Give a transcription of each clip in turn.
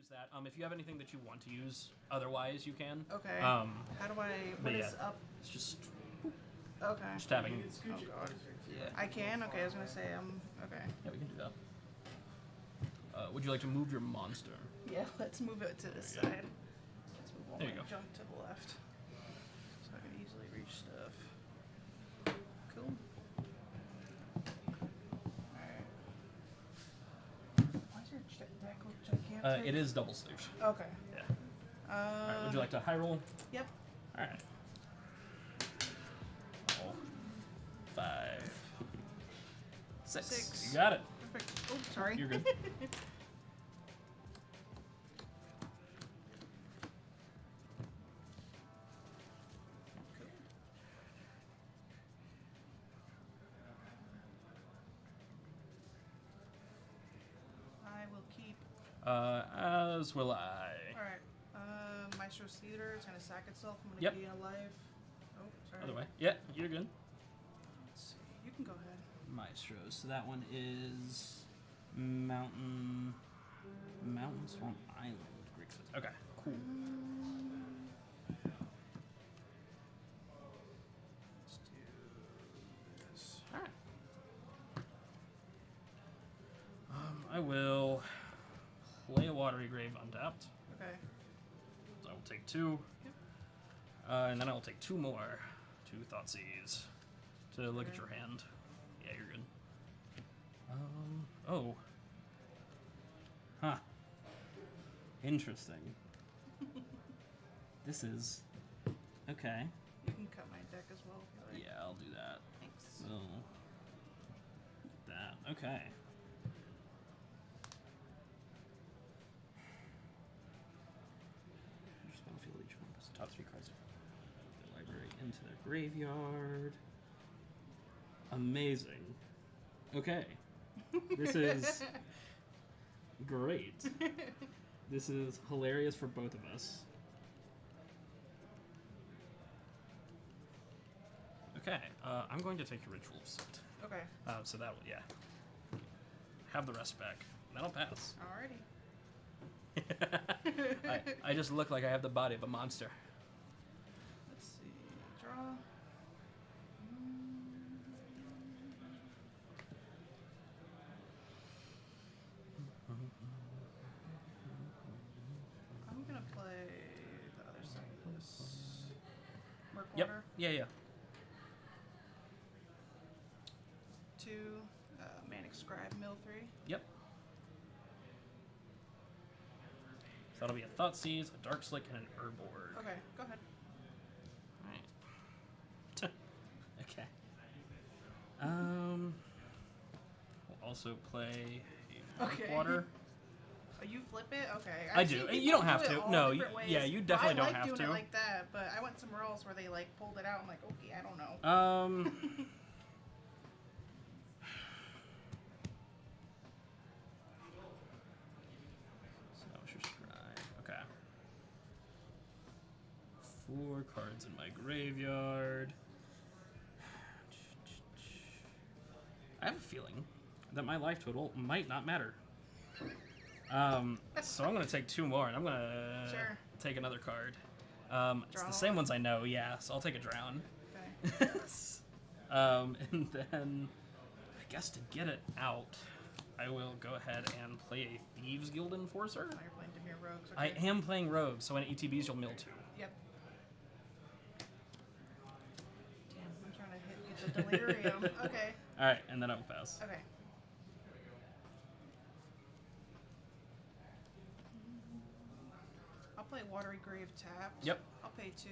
use that. If you have anything that you want to use, otherwise you can. Okay. How do I? What is up? It's just Okay. tapping. Oh god. Yeah. I can. Okay. I was gonna say okay. Yeah, we can do that. Would you like to move your monster? Yeah. Let's move it to the side. Let's move all There you my go. junk to the left, so I can easily reach stuff. Cool. Alright. Why does your deck look gigantic? It is double sleeved. Okay. Yeah. Alright, would you like to high roll? Yep. Alright. Oh. 5. 6. 6. You got it. Perfect. Oh, sorry. You're good. I will keep. As will I. Alright. Maestro's Theater. It's gonna sack itself. I'm gonna Yep. be alive. Oh, sorry. Other way. Yeah, you're good. Let's see. You can go ahead. Maestros. So that one is Mountain Swamp Island. Greek says. Okay, cool. Let's do this. All right. I will play a Watery Grave untapped. Okay. So I will take 2. Yep. And then I will take 2 more. 2 Thoughtseize to look at Okay. your hand. Yeah, you're good. Oh. Huh. Interesting. This is... Okay. You can cut my deck as well if you like. Yeah, I'll do that. Thanks. So... That. Okay. Just battlefield each one puts the top 3 cards of the library into their graveyard. Amazing. Okay. This is great. This is hilarious for both of us. Okay, I'm going to take a ritual of sight. Okay. So that will, yeah. Have the rest back. That'll pass. Alrighty. I just look like I have the body of a monster. Let's see. Draw. I'm gonna play the other side of this. Murk Yep. Water. Yeah. 2. Manic Scribe. Mill 3. Yep. So that'll be a Thoughtseize, a Dark Slick, and an Urborg. Okay. Go ahead. Alright. Okay. We'll also play a Murk Okay. Water. Oh, you flip it? Okay. I I've do. seen You people don't have do it to. all No, different ways. yeah, you definitely don't I like have doing to. it like that, but I went somewhere else where they like pulled it out. I'm like, okay, I don't know. So that was your scribe. Okay. 4 cards in my graveyard. I have a feeling that my life total might not matter. So I'm going to take 2 more, and I'm going to Sure. take another card. It's Draw the same one? ones I know, yeah, so I'll take a Drown. Okay. And then, I guess to get it out, I will go ahead and play a Thieves Guild Enforcer. Now you're playing Demir Rogues. I Okay. am playing Rogue, so when ETBs, you'll mill 2. Yep. Damn, I'm trying to get the delirium. Okay. Alright, and then I will pass. Okay. I'll play Watery Grave tapped. Yep. I'll pay 2.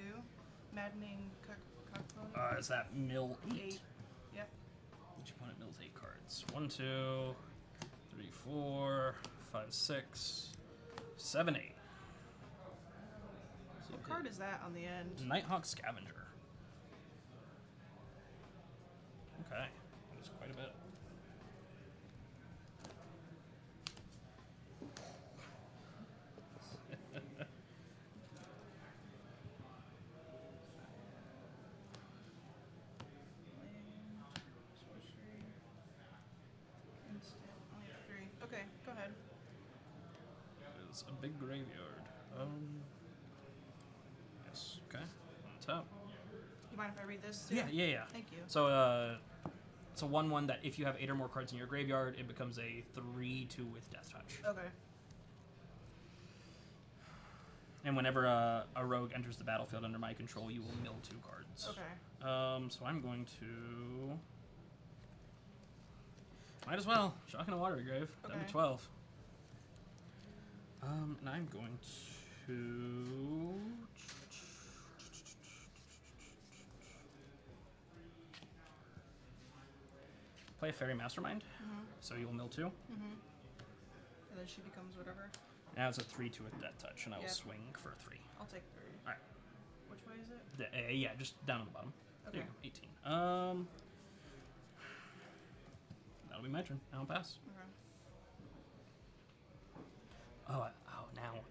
Maddening Cockpony. Is that mill 8? 8. Yep. Each opponent mills 8 cards. 1, 2, 3, 4, 5, 6, 7, 8. So What card is that on the end? Nighthawk Scavenger. Okay, that's quite a bit. Okay, go ahead. is a big graveyard. Yes. Okay. On top. You mind if I read this? Too? Yeah. Thank you. So, it's a 1/1 that if you have 8 or more cards in your graveyard, it becomes a 3/2 with Death Touch. Okay. And whenever a rogue enters the battlefield under my control, you will mill 2 cards. Okay. So I'm going to... Might as well. Shock and a Watery Grave. Down Okay. to 12. And I'm going to... play a Fairy Mastermind. So you'll mill 2. And then she becomes whatever. Now it's a 3/2 with Death Touch, and I will Yep. swing for 3. I'll take 3. Alright. Which way is it? Yeah, just down on the bottom. Okay. There you go, 18. That'll be my turn. Now I'll pass. Okay.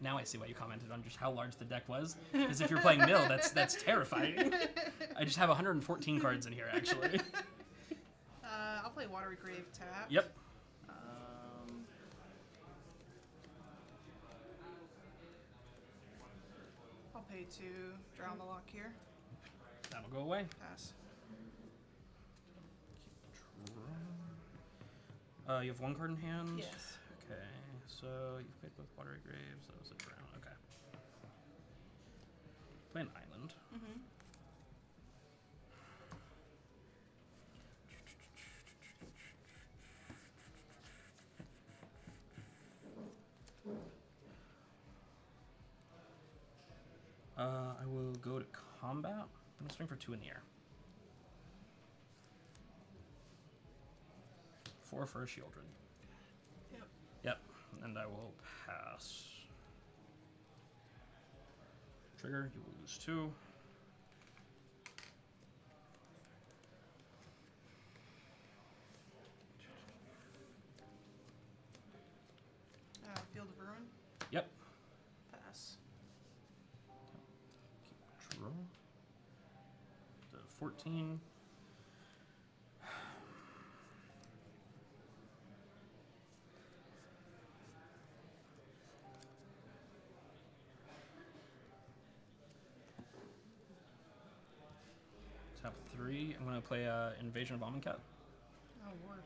Now I see why you commented on just how large the deck was. Because if you're playing mill, that's terrifying. I just have 114 cards in here, actually. I'll play Watery Grave tap. Yep. I'll pay 2. Drown the lock here. That'll go away. Pass. You have 1 card in hand? Yes. Okay, so you've played both Watery Graves. That was a drown. Okay. Play an island. I will go to combat. I'm going to swing for 2 in the air. 4 for a Shieldred. Yep, and I will pass. Trigger, you will lose 2. Field of Ruin. Yep. Pass. Keep draw. The 14. Tap 3. I'm going to play Invasion of Amonkhet. Oh, word.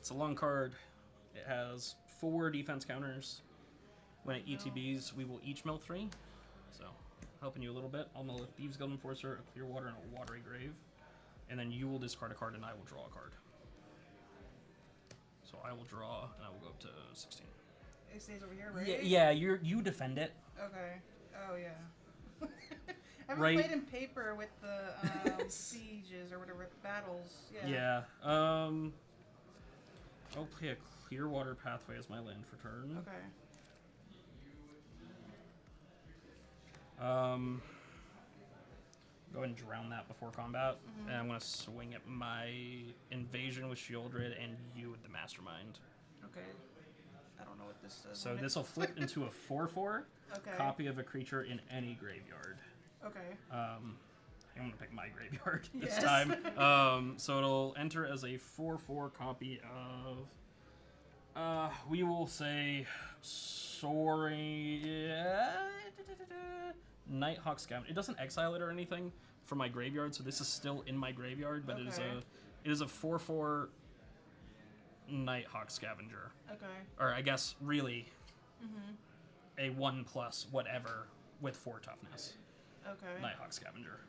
It's a long card. It has 4 defense counters. When it ETBs, we will each mill 3. So, helping you a little bit. I'll mill a Thieves Guild Enforcer, a Clearwater, and a Watery Grave. And then you will discard a card, and I will draw a card. So I will draw, and I will go up to 16. It stays over here, right? Yeah, you defend it. Okay. Oh, yeah. I've Right. played in paper with the sieges or whatever, battles. Yeah. Yeah. I'll play a Clearwater Pathway as my land for turn. Okay. Go ahead and drown that before combat. And I'm going to swing at my Invasion with Shieldred and you with the Mastermind. Okay. I don't know what this does. So this will flip into a 4/4 Okay. copy of a creature in any graveyard. Okay. I'm going to pick my graveyard this Yes. time. So it'll enter as a 4/4 copy of... we will say... Nighthawk Scavenger. It doesn't exile it or anything from my graveyard, so this is still in my graveyard, but Okay. it is a 4/4 Nighthawk Scavenger. Okay. Or I guess really a 1+ whatever with 4 toughness. Okay. Nighthawk Scavenger.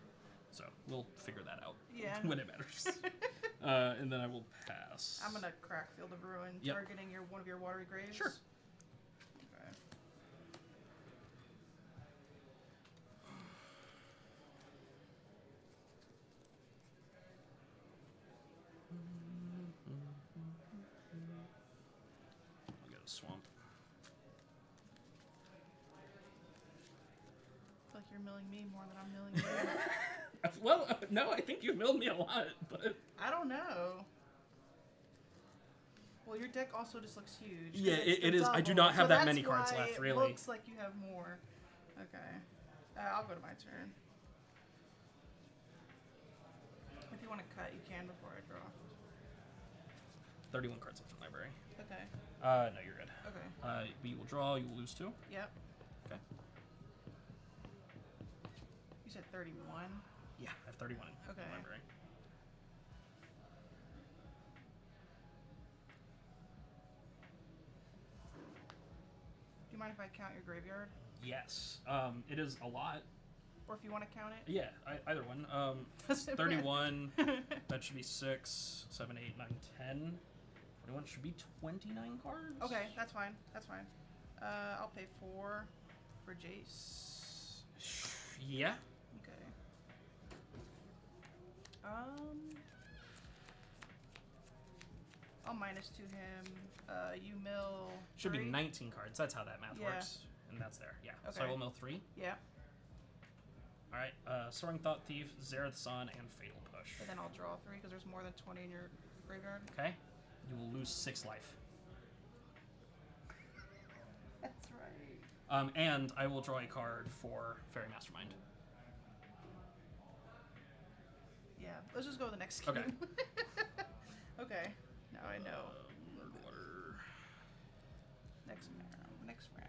So we'll figure that out Yeah. when it matters. And then I will pass. I'm gonna crack Field of Ruin, Yep. targeting one of your Watery Graves. Sure. Okay. I'll get a swamp. I feel like you're milling me more than I'm milling you. Well, no, I think you milled me a lot, but I don't know. Well, your deck also just looks huge. 'cause Yeah, it's it the is. I do double, not have so that that's many cards why left, it really. looks like you have more. Okay. I'll go to my turn. If you want to cut, you can before I draw. 31 cards left in the library. Okay. No, you're good. Okay. We will draw. You will lose 2. Yep. Okay. You said 31. Yeah, I have 31. Okay. In my library. Do you mind if I count your graveyard? Yes. It is a lot. Or if you want to count it? Yeah, either one. 31. That should be 6, 7, 8, 9, 10. 41 should be 29 cards. Okay, that's fine. That's fine. I'll pay 4 for Jace. Yeah. Okay. I'll minus to him. You mill. Should 3. be 19 cards. That's how that math Yeah. works. And that's there. Yeah. So I Okay. will mill 3. Yeah. All right. Soaring Thought Thief, Zareth Son, and Fatal Push. And then I'll draw 3 because there's more than 20 in your graveyard. Okay. You will lose 6 life. That's right. And I will draw a card for Fairy Mastermind. Yeah. Let's just go to the next game. Okay. Okay. Now I know. Water. Next round. Next round.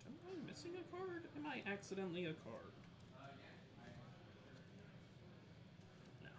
Am I missing a card? Am I accidentally a card? No.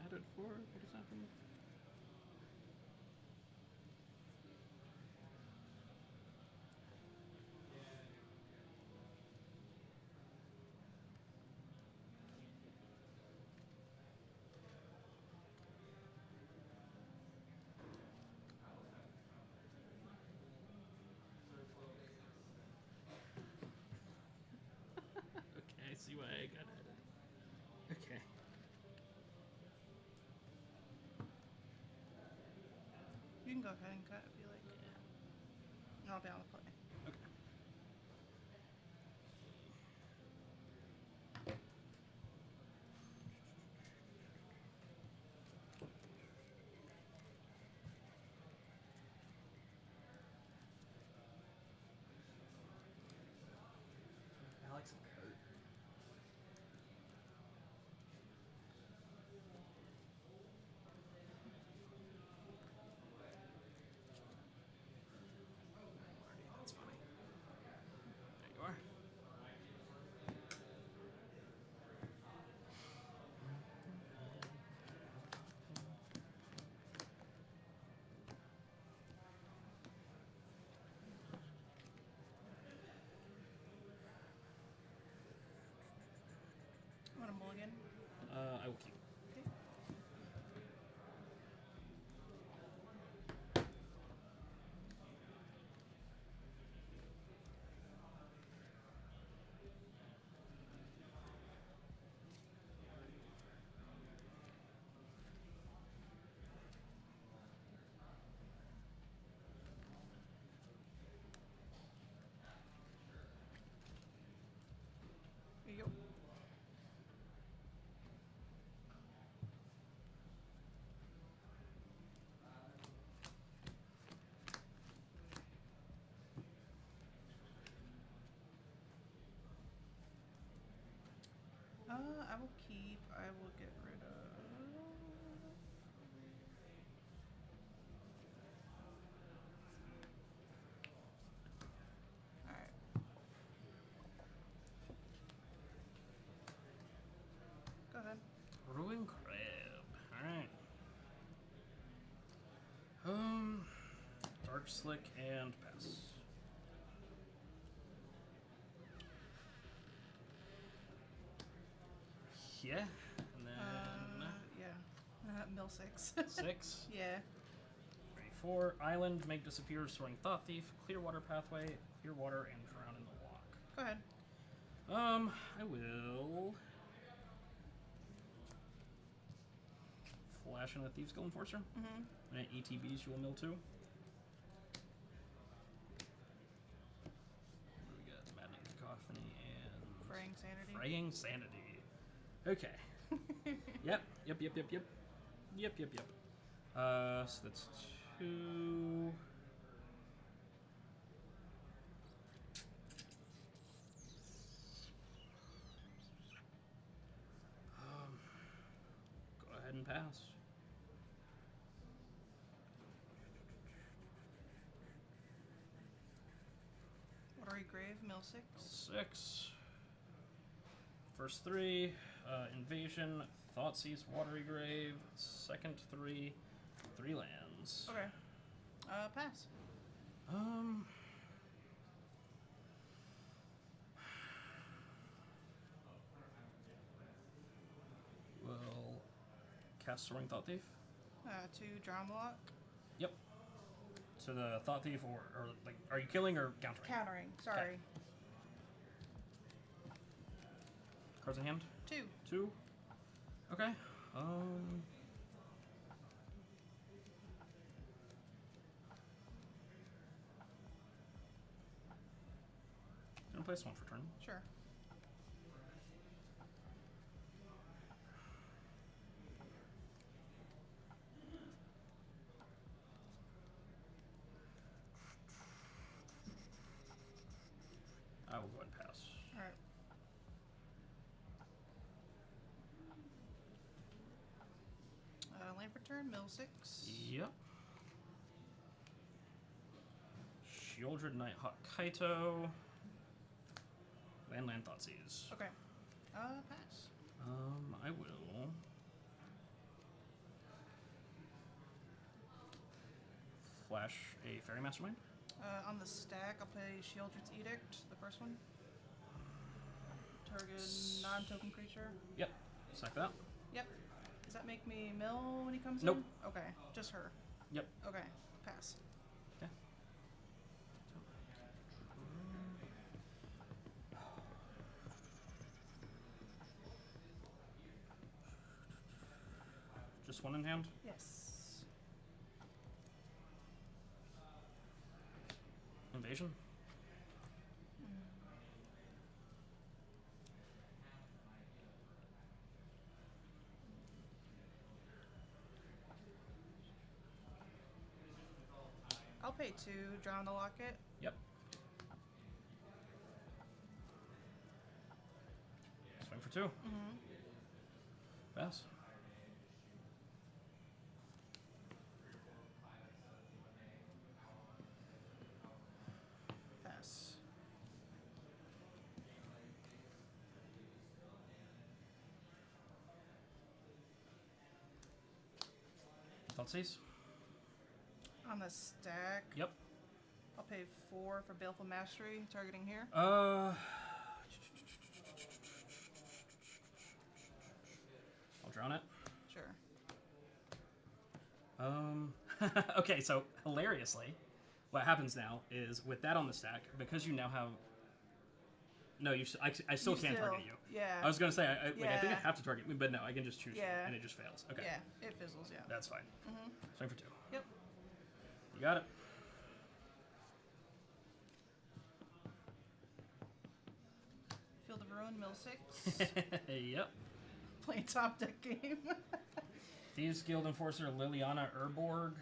Added 4? What has happened? Okay, I see why I got added. Okay. You can go ahead and cut if you like. And I'll be on the play. Okay. likes a coat. Marty, that's funny. There you are. You want a mulligan? I will keep. Okay. There you go. I will keep. I will get rid of. All right. Go ahead. Ruin Crab. Alright. Dark Slick and pass. Yeah. And then Yeah. Mill 6. 6. Yeah. 4. Island, make disappear, Soaring Thought Thief, Clear Water Pathway, Clear Water, and Drown in the Lock. Go ahead. I will flash in a Thieves Guild Enforcer. Mm-hmm. And at ETBs, you will mill 2. What do we got? Maddening Cacophony and Fraying Sanity. Fraying Sanity. Okay. Yep. So that's 2. Go ahead and pass. Watery Grave, Mill 6. 6. First 3, Invasion, Thoughtseize, Watery Grave. Second 3, 3 lands. Okay. Pass. Will cast Soaring Thought Thief. 2 Drown the Lock. Yep. So the Thought Thief, or like, are you killing or countering? Countering. Sorry. Okay. Cards in hand. 2. 2. Okay. Gonna place one for turn. Sure. I will go ahead and pass. All right. Land for turn, Mill 6. Yep. Shieldred Nighthawk Kaito. Land Thoughtseize. Okay. Pass. I will flash a Fairy Mastermind. On the stack, I'll play Shieldred's Edict, the first one. Target non-token creature. Yep. Sack that. Yep. Does that make me mill when he comes Nope. in? Okay. Just her. Yep. Okay. Pass. Okay. Just one in hand? Yes. Invasion? I'll pay 2, Drown the Locket. Yep. for 2. Mm-hmm. Pass. Pass. Thoughtseize? On the stack, Yep. I'll pay 4 for Baleful Mastery, targeting here. I'll drown it. Sure. Okay, so hilariously, what happens now is with that on the stack, because you now have. No, I still can't target you. Yeah. I was gonna say, I think I Yeah. have to target me, but no, I can just choose you, Yeah. and it just fails. Okay. Yeah, it fizzles, yeah. That's fine. Mm-hmm. Swing for 2. Yep. You got it. Field of Ruin, mill 6. Yep. Play top deck game. Thieves Guild Enforcer Liliana Urborg.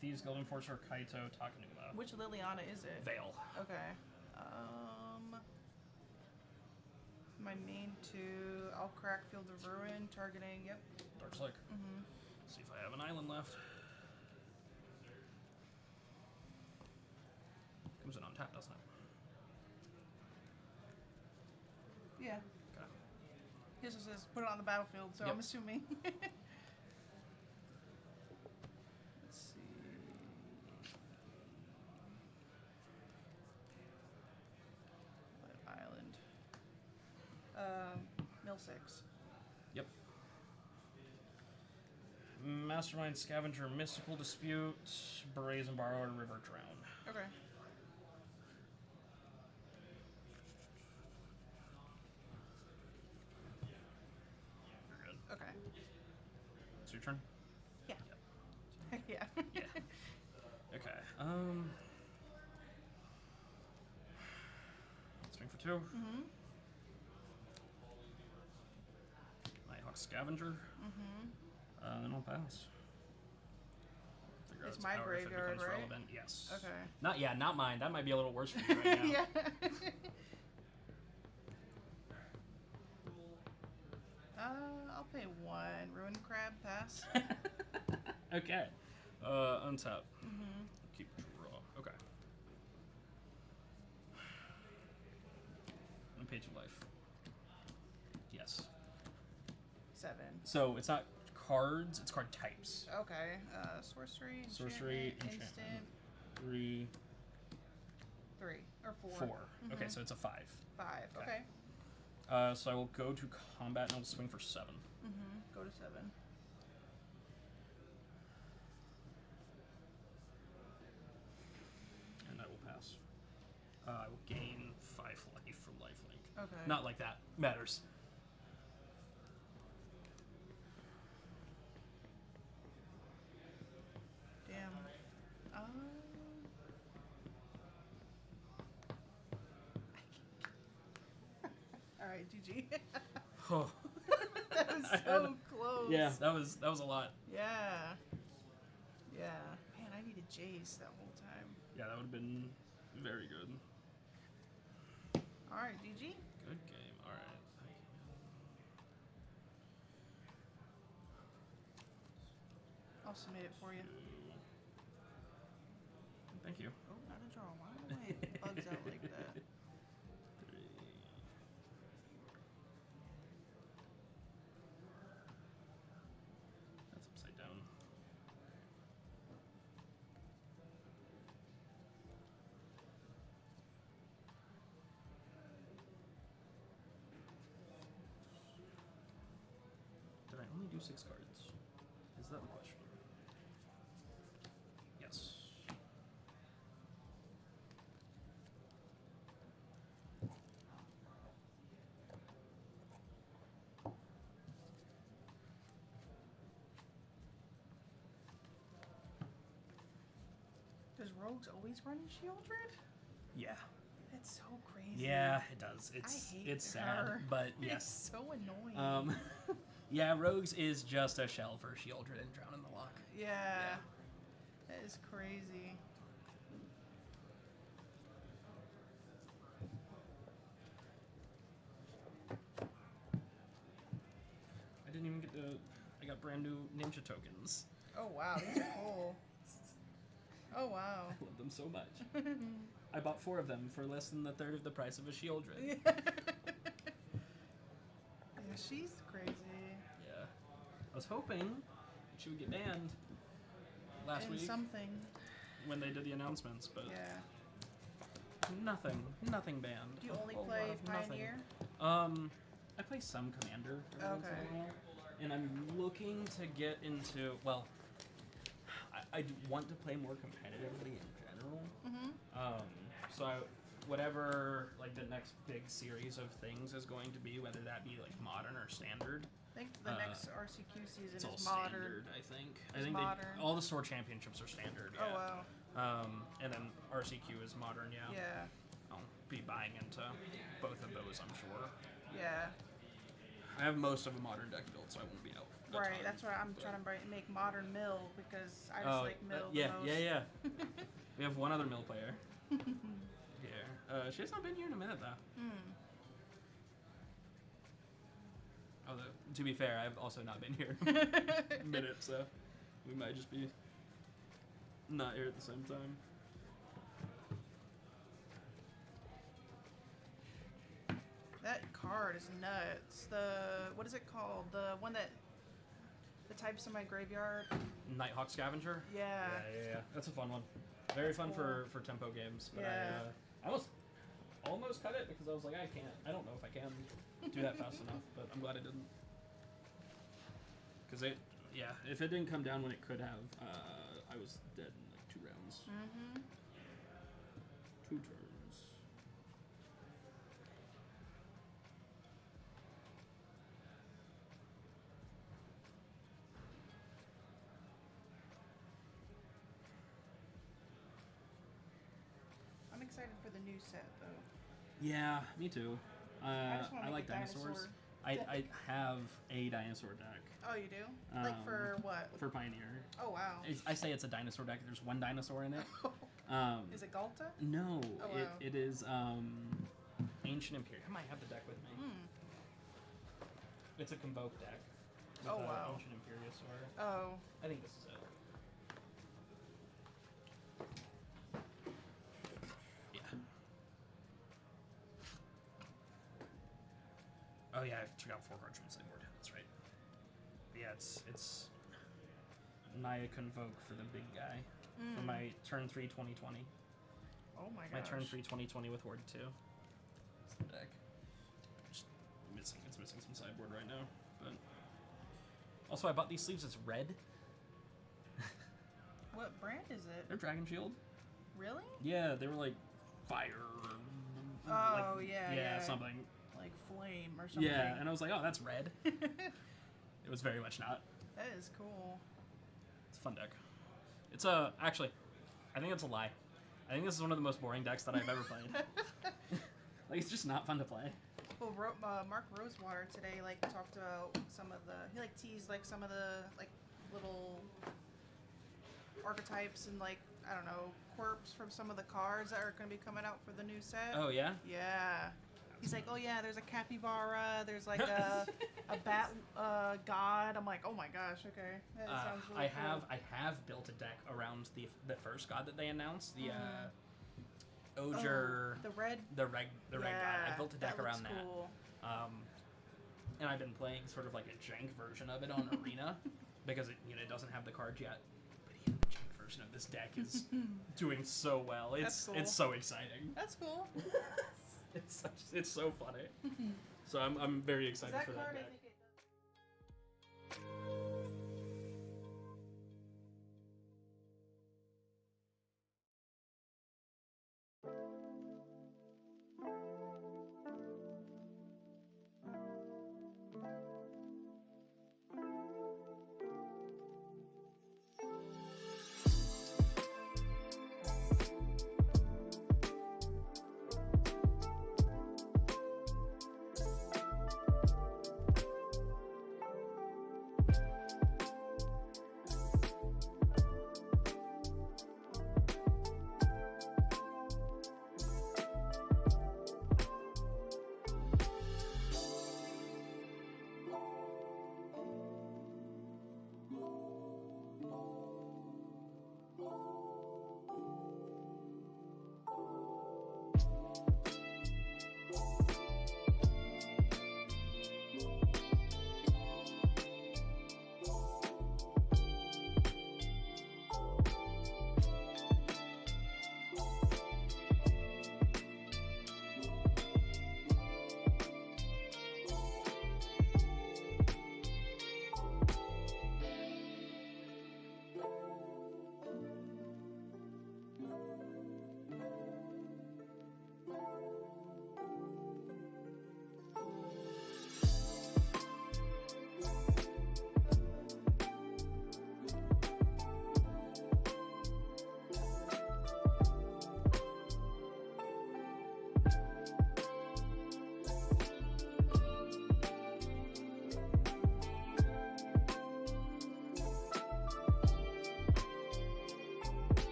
Thieves Guild Enforcer Kaito Takanuma. Which Liliana is it? Veil. Okay. My main 2, I'll crack Field of Ruin, targeting, yep. Dark Slick. Mm-hmm. See if I have an island left. Comes in on tap, doesn't it? Yeah. Okay. His just says put it on the battlefield, so Yep. I'm assuming. Let's see. What island? Mill 6. Yep. Mastermind Scavenger Mystical Dispute. Brazen Borrower River Drown. Okay. You're good. Okay. It's your turn? Yeah. Yep. Yeah. Yeah. Okay. Swing for 2. Mm-hmm. Nighthawk Scavenger. Mm-hmm. Then I'll pass. Figure out It's its my power if it graveyard, becomes right? relevant. Yes. Okay. Not mine. That might be a little worse for you right now. Yeah. I'll pay 1. Ruined Crab, pass. Okay. Untap. Mm-hmm. Keep draw. Okay. And pay 2 life. Yes. 7. So it's not cards, it's card types. Okay. Sorcery, Sorcery, enchantment, enchantment. instant, 3, 3 or 4. 4. Okay, so it's a 5. 5. Okay. Okay. So I will go to combat and I'll swing for 7. Mm-hmm. Go to 7. And I will pass. I will gain 5 life from lifelink. Okay. Not like that. Matters. Damn. All right, GG. Oh. That was so close. Yeah, that was a lot. Yeah. Yeah. Man, I needed Jace that whole time. Yeah, that would have been very good. All right, GG. Good game. All right. I'll submit it for you. Thank you. Oh, not a draw. Why am I bugs out like that? 3. That's upside down. Did I only do 6 cards? Is that the question? Yes. Does Rogues always run Shieldred? Yeah. That's so crazy. Yeah, it does. It's I hate it's sad, her. but It's yes. so annoying. Yeah, Rogues is just a shell for Shieldred and Drown in the Lock. Yeah. That is crazy. brand new ninja tokens. Oh wow, these are cool. Oh wow. I love them so much. I bought 4 of them for less than the third of the price of a Shieldred. Yeah, she's crazy. Yeah. I was hoping she would get banned last And week something. when they did the announcements, but Yeah. nothing banned. Do you only A whole play lot of nothing. Pioneer? I play some Commander every once in Okay. a while, and I'm looking to get into, well, I want to play more competitively in general. Mm-hmm. So whatever like the next big series of things is going to be, whether that be like modern or standard. I think the next RCQ season It's all is modern. standard, I think. I It's think modern. all the store championships are standard. Oh Yeah. wow. And then RCQ is modern. Yeah. Yeah. I'll be buying into both of those, I'm sure. Yeah. I have most of a modern deck built, so I won't be out. a Right. ton, That's why I'm but- trying to make modern mill because I just like mill the yeah, most. yeah. We have one other mill player here. She has not been here in a minute though. Although, to be fair, I've also not been here a minute, so we might just be not here at the same time. That card is nuts. What is it called? The one that the types in my graveyard. Nighthawk Scavenger? Yeah. Yeah. That's a fun one. Very That's fun cool. for tempo games. But Yeah. I almost cut it because I was like, I don't know if I can do that fast enough, but I'm glad I didn't. Because if it didn't come down when it could have, I was dead in like 2 rounds. Mm-hmm. 2 turns. I'm excited for the new set though. Yeah, me too. just wanna I make like a dinosaurs. dinosaur I have a dinosaur deck Oh, you do? Like for what? for Pioneer. Oh wow. I say it's a dinosaur deck. There's 1 dinosaur in it. Is it Galta? No, Oh, wow. it is Ancient Imperium. I might have the deck with me. It's a Convoke deck. With, Oh, wow. Ancient Imperiosaur. Oh. I think this is it. Yeah. Oh yeah, I took out 4 cards from the sideboard. That's right. But yeah, it's Naya Convoke for the big guy. For my turn 3 2020. Oh my My gosh. turn 3 2020 with Horde 2. It's the deck. Just it's missing some sideboard right now. But also I bought these sleeves as red. What brand is it? They're Dragon Shield. Really? Yeah, they were like fire. Oh, like, yeah, yeah, yeah. something. Like flame or something. Yeah, and I was like, oh, that's red. It was very much not. That is cool. It's a fun deck. It's actually, I think it's a lie. I think this is one of the most boring decks that I've ever played. Like, it's just not fun to play. Well, Mark Rosewater today talked about some of the teased some of the little archetypes and I don't know, quirks from some of the cards that are going to be coming out for the new set. Oh yeah. Yeah. He's like, oh yeah, there's a capybara, there's a bat god. I'm like, oh my gosh, okay. That sounds really cool. I have built a deck around the first god that they announced, the Oger, the red red god. I built a deck that around looks that. cool. And I've been playing sort of like a jank version of it on Arena because it doesn't have the cards yet. But even the jank version of this deck is doing so well. That's cool. It's so exciting. That's cool. It's so funny. So I'm very excited That for that card, I deck. think it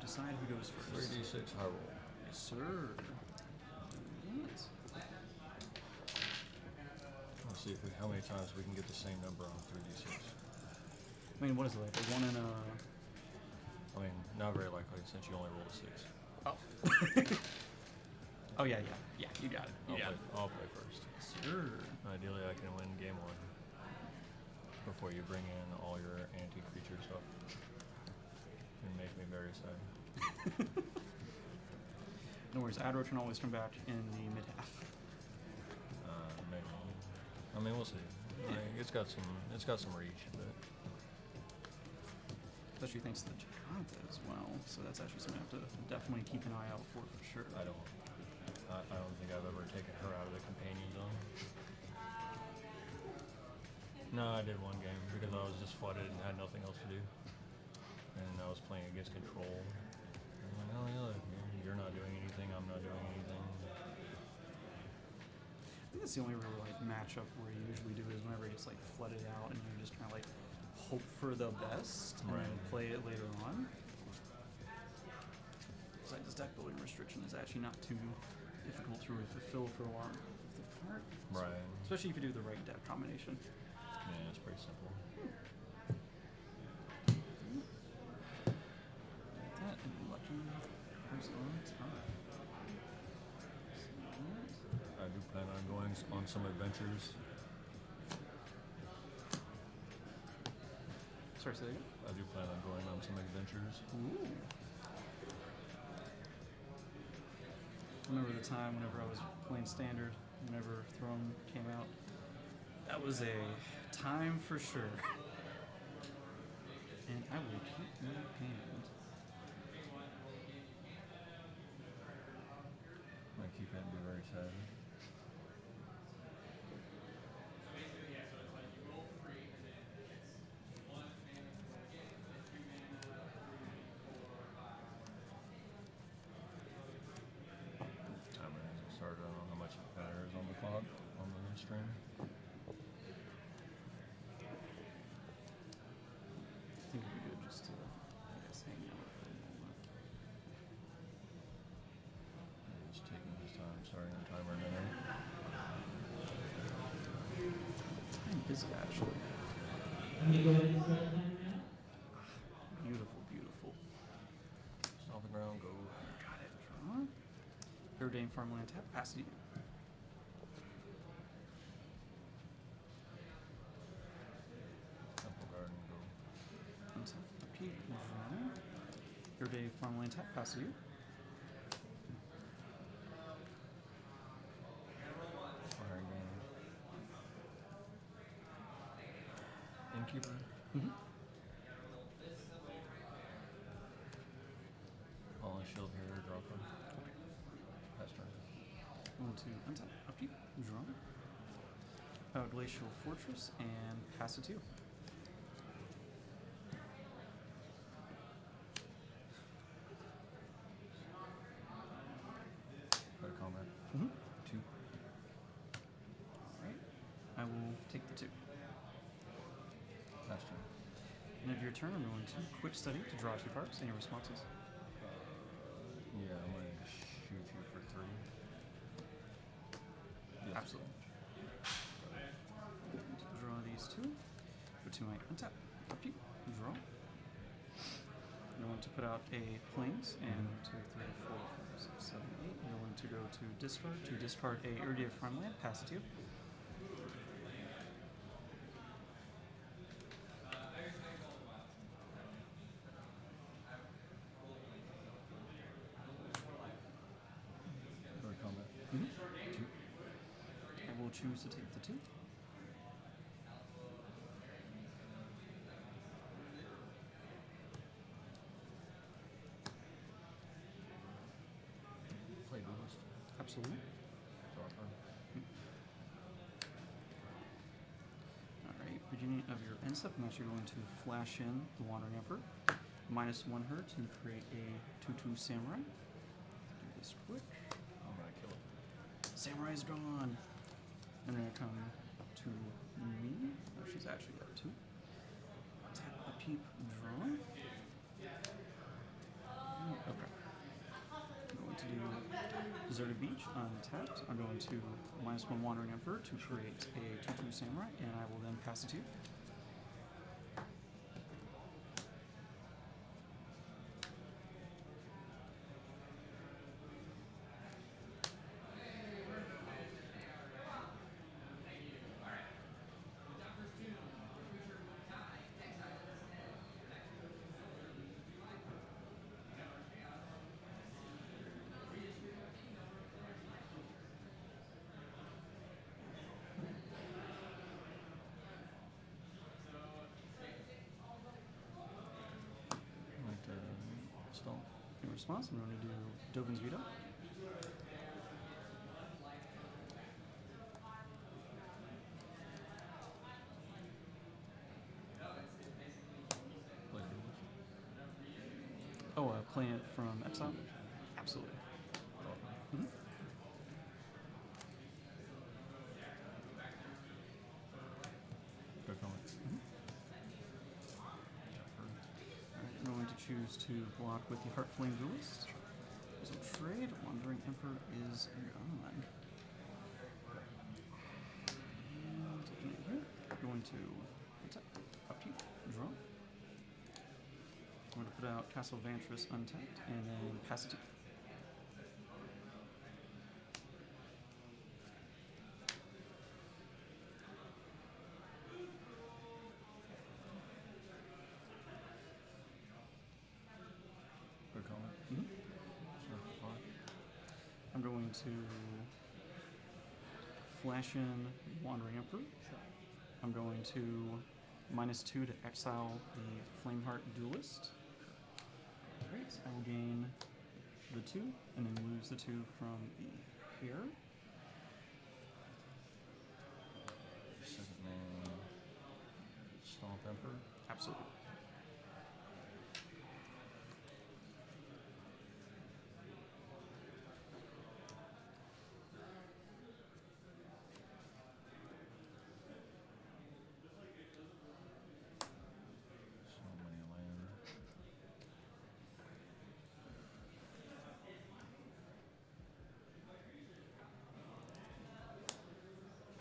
decide who goes first. 3d6 high roll. Yes, sir. Yes. Let's see how many times we can get the same number on 3d6. I mean, what is it like? A 1 and a. I mean, not very likely since you only rolled a 6. Oh. Oh, yeah. You got it. I'll play first. Sure. Ideally, I can win game 1 before you bring in all your anti-creature stuff. And make me very sad. No worries. Aggro can always come back in the mid half. Maybe. I mean, we'll see. Yeah. It's got some reach, but Especially thanks to the Giganta as well. So that's actually something I have to definitely keep an eye out for sure. I don't think I've ever taken her out of the companion zone. No, I did one game because I was just flooded and had nothing else to do. And I was playing against control. I'm like, oh yeah, you're not doing anything, I'm not doing anything. I think that's the only real like matchup where you usually do is whenever it's like flooded out and you're just kind of like hope for the best and then Right. play it later on. It's like this deck building restriction is actually not too difficult to really fulfill for a while. Right. Especially if you do the right deck combination. Yeah, it's pretty simple. That and legend goes on top. I do plan on going on some adventures. Sorry, say that again? I do plan on going on some adventures. Ooh. Remember the time whenever I was playing Standard, whenever Throne came out? That was a time for sure. And I will keep my hand. My keypad would be very sad. Timer hasn't started. I don't know how much better is on the clock on the stream. I think it'd be good just to, I guess, hang out for a moment. He's taking his time starting the timer now. I'm busy, actually. Beautiful, beautiful. Stomp the ground, go. Got it. Draw. Iridium Farmland tap, pass it. Temple Garden, go. Untap, upkeep, draw. Iridium Farmland tap, pass it. Fire advantage. Innkeeper. Mm-hmm. Fallen shield here, drop her. Pass turn. Going to untap, upkeep, draw. Glacial Fortress, and pass it to you. Go to combat. Mm-hmm. 2. Alright. I will take the 2. Pass turn. End of your turn, I'm going to quick study to draw 2 cards. Any responses? Yeah, I'm going to shoot you for 3. Yes. Absolutely. Draw these 2. Go to my untap, upkeep, draw. I'm going to put out a plains and 1, 2, 3, 4, 5, 6, 7, 8. I'm going to go to discard a Iridia Farmland, pass it to you. Go to combat. Mm-hmm. 2. I will choose to take the 2. Play duelist. Absolutely. Draw a card. Alright, beginning of your end step, I'm actually going to flash in the Wandering Emperor. -1 her to create a 2/2 Samurai. Do this quick. I'm going to kill it. Samurai's drawn. And then I come to me. Oh, she's actually got 2. Tap, upkeep, draw. Okay. I'm going to do Deserted Beach untapped. I'm going to -1 Wandering Emperor to create a 2/2 Samurai, and I will then pass it to you. Like to stall. In response, I'm going to do Dovin's Veto. Play duels. Oh, play it from exile? Absolutely. Mm-hmm. Good comment. Alright, I'm going to choose to block with the Heartflame Duelist. There's a trade. Wandering Emperor is gone. And taking it here. Going to attack. Upkeep. Draw. I'm going to put out Castle Vantress untapped and then pass it to you. Good comment. Mhm. Sure, 5. I'm going to flash in Wandering Emperor. I'm going to -2 to exile the Flameheart Duelist. Alright, I will gain the 2 and then lose the 2 from the hair. Second man. Stomp Emperor. Absolutely. So many land.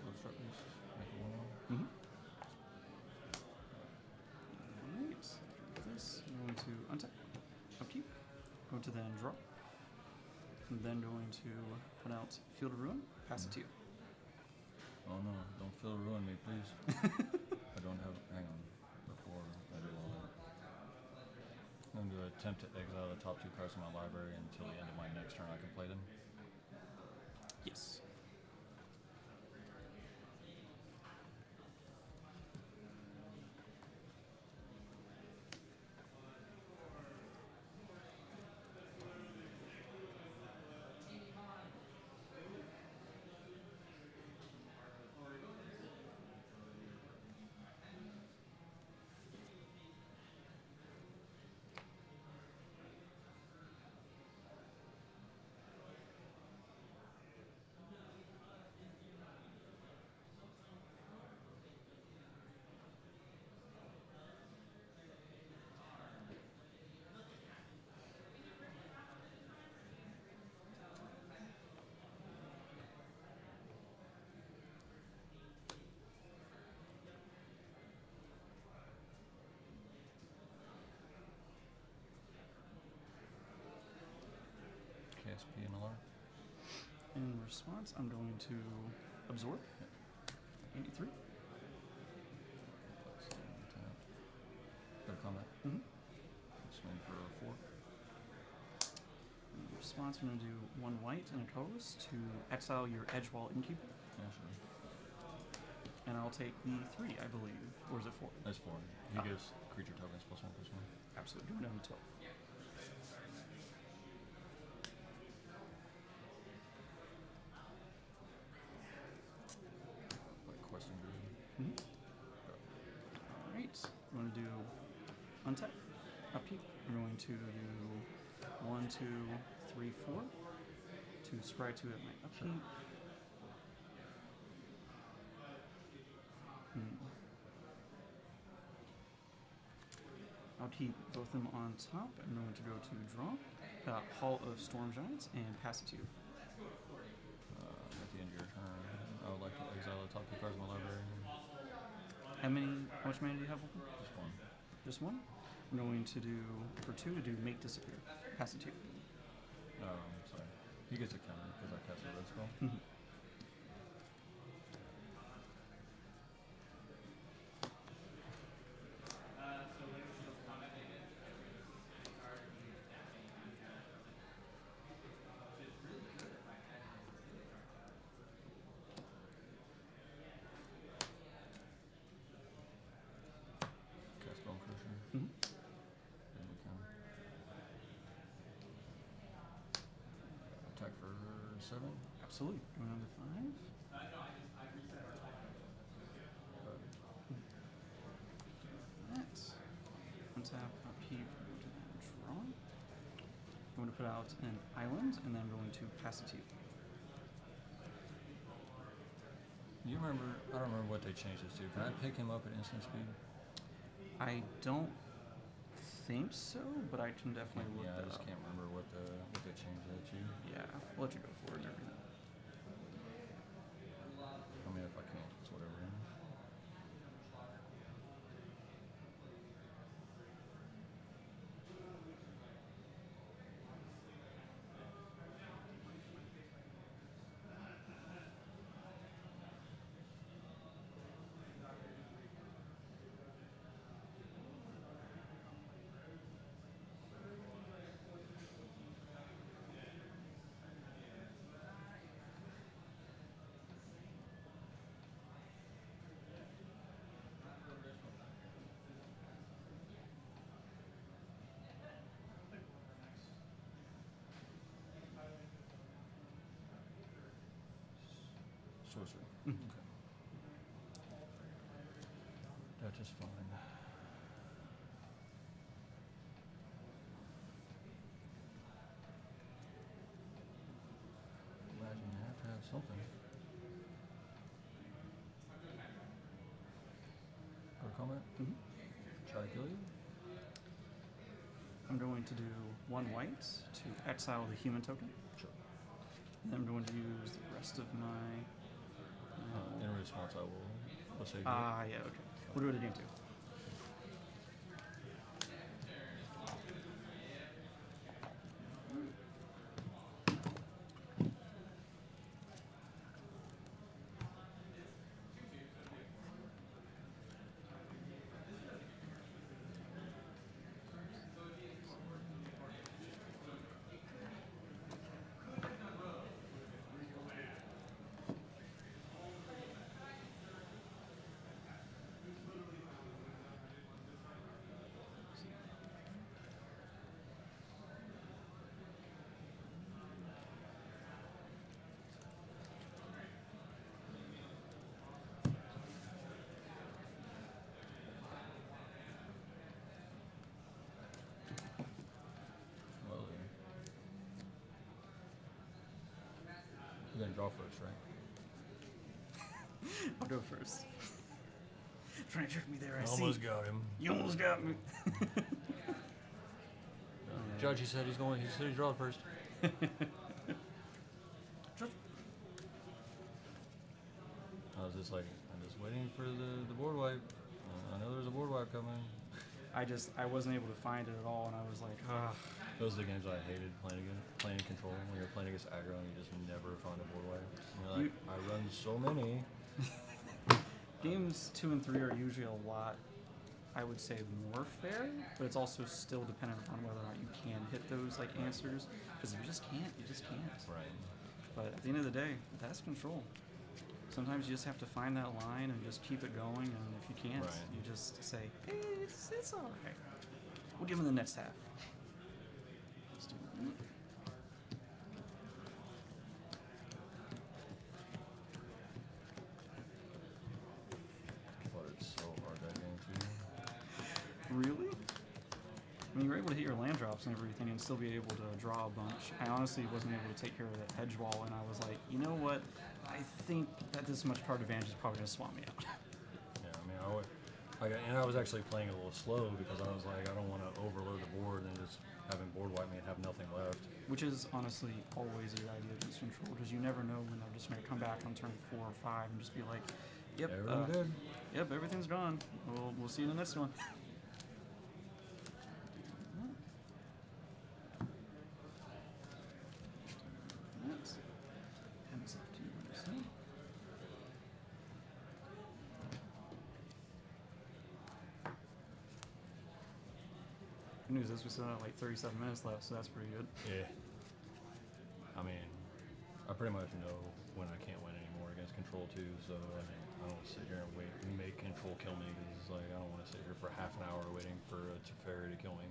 Close short list. Make a 1/1. Mm-hmm. Alright, after this, I'm going to untap, upkeep, going to then draw, and then going to put out Field of Ruin, pass it to you. Oh no, don't feel ruin me, please. I don't have. Hang on. Before I do all that. I'm going to attempt to exile the top 2 cards from my library until the end of my next turn I can play them. Yes. KSP and LR. In response, I'm going to absorb 83. Good combat. Mm-hmm. Swing for a 4. In response, I'm going to do 1 white and a colorless to exile your Edgewall Innkeeper, Yeah, sure. and I'll take the 3, I believe. Or is it 4? That's 4. He Ah. gives creature tokens +1/+1. Absolutely. Doing down to 12. Like question green. Mm-hmm. Alright. I'm going to do untap, upkeep. I'm going to do 1, 2, 3, 4 to scry 2 at my upkeep. I'll keep both of them on top. I'm going to go to draw. Hall of Storm Giants and pass it to you. At the end of your turn, I would like to exile the top 2 cards of my library. How much mana do you have open? Just one. Just one? I'm going to do, for 2, to do make disappear. Pass it to you. Sorry. He gets a counter because I cast a red spell. Cast Bone Crusher. Mhm. Then we can attack for 7. Absolutely. Going on to 5. That. Untap, upkeep, go to that draw. I'm going to put out an island, and then I'm going to pass it to you. You remember? I don't remember what they changed this to. Can I pick him up at instant speed? I don't think so, but I can definitely look Yeah, I that just up. can't remember what they changed that to. Yeah, I'll let you go for it and everything. I mean, if I can't, it's whatever. Sorcery. Mhm. Okay. That is fine. Imagine you have to have something. Or comment? Mhm. Try to kill you? I'm going to do 1 white to exile the human token. Sure. And I'm going to use the rest of my. In response, I will. Let's say. Yeah, okay. We'll do it again too. Well, then. You're gonna draw first, right? I'll go first. Trying to trick me there, I Almost see. got him. You almost got me. Judge, he said he's going. He said he drawed first. I was just like, I'm just waiting for the board wipe. I know there's a board wipe coming. I wasn't able to find it at all, and I was like, ah. Those are the games I hated playing control. When you're playing against aggro and you just never find a board wipe. And you're like, I run so many. Games 2 and 3 are usually a lot, I would say, more fair, but it's also still dependent on whether or not you can hit those like answers. Because if you just can't, you just can't. Right. But at the end of the day, that's control. Sometimes you just have to find that line and just keep it going, and if you can't, Right. you just say, hey, it's all right. We'll give him the next half. Let's do that. But it's so hard that game too. Really? I mean, you were able to hit your land drops and everything and still be able to draw a bunch. I honestly wasn't able to take care of that hedge wall, and I was like, you know what? I think that this much card advantage is probably going to swap me out. Yeah, I mean, And I was actually playing a little slow because I was like, I don't want to overload the board and just having board wipe me and have nothing left. Which is honestly always a good idea against control, because you never know when they're just going to come back on turn 4 or 5 and just be like, "Yep, Everything good. Yep, everything's gone. We'll see you in the next one." That's hands off to you, understand? Good news is we still have like 37 minutes left, so that's pretty good. Yeah. I mean, I pretty much know when I can't win anymore against control too, so I mean, I don't sit here and wait and make control kill me because it's like I don't want to sit here for half an hour waiting for a Teferi to kill me.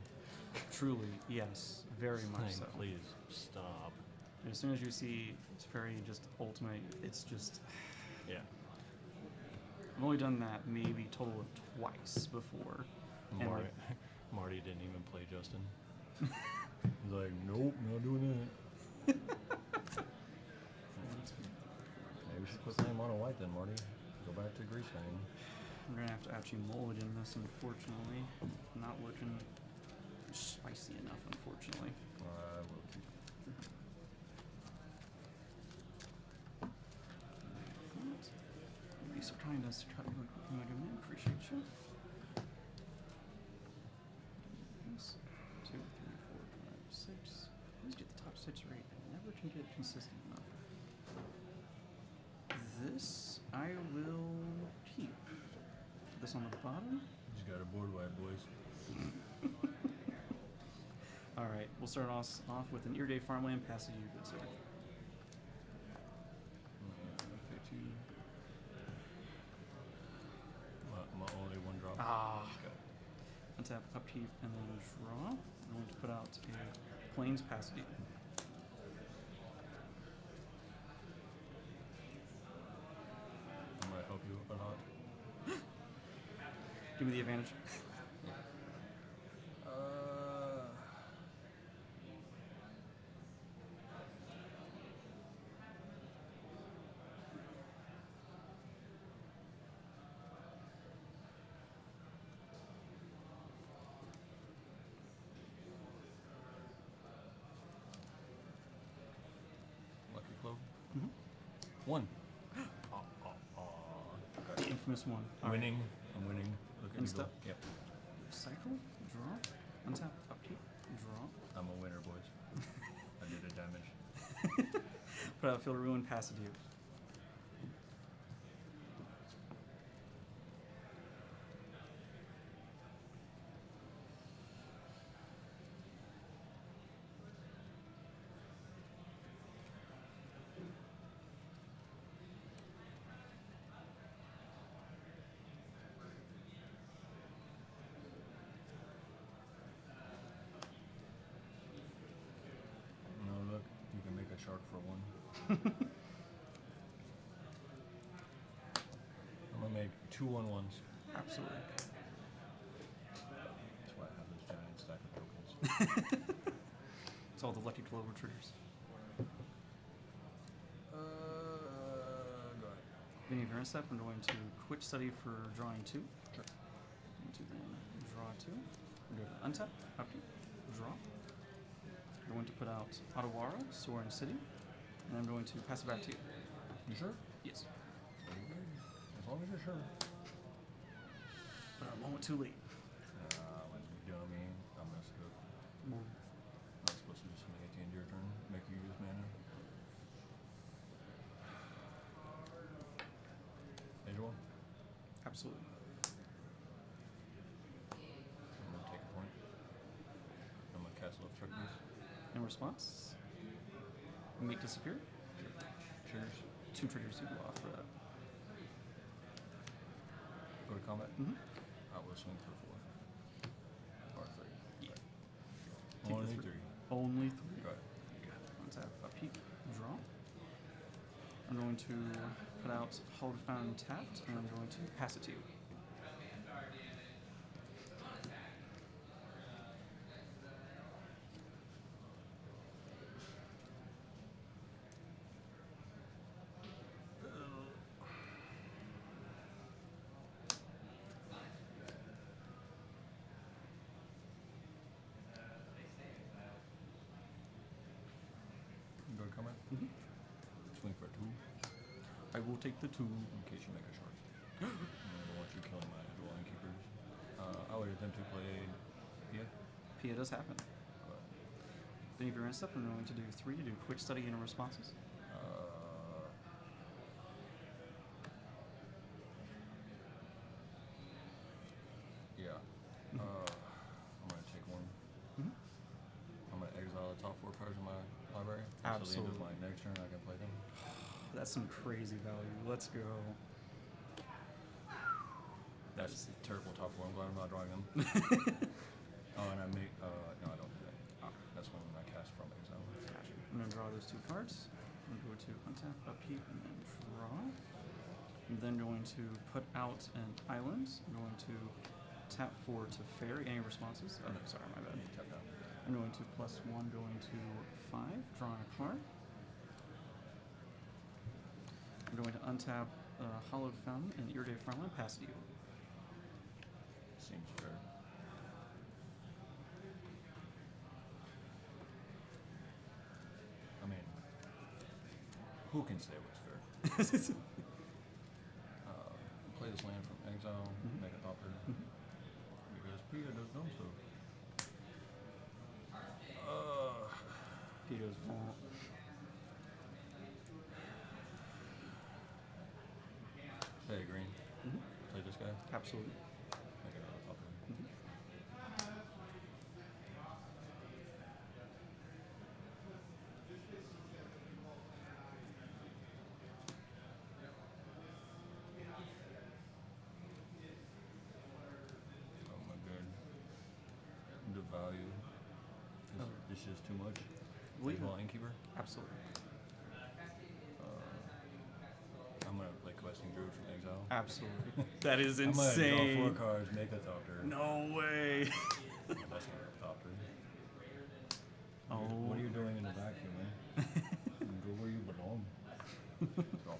Truly, yes, very much so. Like, please stop. As soon as you see Teferi just ultimate, it's just. Yeah. I've only done that maybe total of twice before. And Marty, Marty didn't even play Justin. He's like, nope, not doing that. Maybe we should put him on a white then, Marty. Go back to Grease Fang. I'm gonna have to actually mulligan this, unfortunately. Not looking spicy enough, unfortunately. I will keep. You'd be so kind as to try to look like a man. Appreciate you. Yes. 2, 3, 4, 5, 6. Always get the top 6 right. I never can get consistent enough. This I will keep. Put this on the bottom. Just got a board wipe, boys. All right, we'll start off with an Ear farmland. Pass to you, good sir. My only one drop. Ah. Okay. Untap, upkeep, and then draw. I'm going to put out a Plains pass to you. I'm gonna help you a lot. Give me the advantage. Lucky Clove. Mm-hmm. 1. The infamous one. All right. Winning. I'm winning. Look at me go. Insta. Yep. Cycle, draw, untap, upkeep, draw. I'm a winner, boys. I did the damage. Put out Field of Ruin, pass it to you. No, look. You can make a shark for 1. I'm gonna make 2 1/1s. Absolutely. That's why I have this giant stack of tokens. It's all the Lucky Clover triggers. Go ahead. Beginning of your step, I'm going to quick study for drawing 2. Sure. I'm going to then draw 2. I'm going to untap, upkeep, draw. I'm going to put out Otawara, Soaring City, and I'm going to pass it back to you. You sure? Yes. Okay. As long as you're sure. But I'm a moment too late. Like you know what I mean? I messed up. I was supposed to do something at the end of your turn. Make you use mana. Major one? Absolutely. I'm gonna take a point. I'm gonna cast Love Truck Beast. In response, make disappear. Cheers. 2 triggers to go off for that. Go to combat. Mm-hmm. I will swing for 4. Or 3. Yeah. Right. Only Keep the 3. Only 3. Go ahead. Untap, upkeep, draw. I'm going to put out Hold Found tapped, and I'm going to pass it to you. I will take the 2. In case you make a shark. I don't want you killing my dual innkeepers. I would attempt to play Pia. Pia does happen. But, Then if you're in step, I'm going to do 3 to do quick study and responses. yeah. I'm gonna take 1. Mhm. I'm gonna exile the top 4 cards in my library. Until the end Absolutely. of my next turn, I can play them. That's some crazy value. Let's go. That's a terrible top 4. I'm glad I'm not drawing them. Oh, and I make. No, I don't do that. That's when I cast from exile. Gotcha. I'm going to draw those 2 cards. I'm going to go to untap, upkeep, and then draw. I'm then going to put out an island. I'm going to tap 4 to fairy. Any responses? Oh, no, sorry, my bad. Tap down. I'm going to +1, going to 5, drawing a card. I'm going to untap Hollowed Fountain and Irritated Frontline, pass it to you. Seems fair. I mean, who can say what's fair? Play this land from exile, make a topper. Because Pia does dumb stuff. Peter's fault. Play green. Play this guy. Absolutely. Make another topper. Oh my god. The value. This is too much. Leave Take it. all innkeeper. Absolutely. I'm gonna play questing druid from exile. Absolutely. That is I'm gonna draw 4 insane. cards, make a topper. No way. That's not a topper. Oh. What are you doing in the vacuum, man? Go where you belong. Draw 4.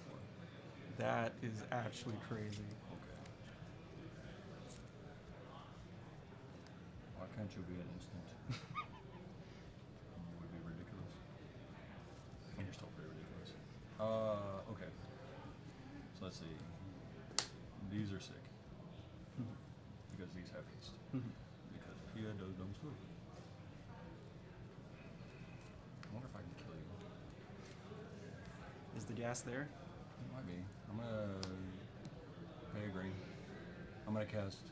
That is actually crazy. Okay. Why can't you be an instant? You would be ridiculous. And you're still pretty ridiculous. Okay. So let's see. These are sick. Because these have haste. Because Pia does dumb stuff. I wonder if I can kill you. Is the gas there? It might be. I'm gonna pay a green. I'm gonna cast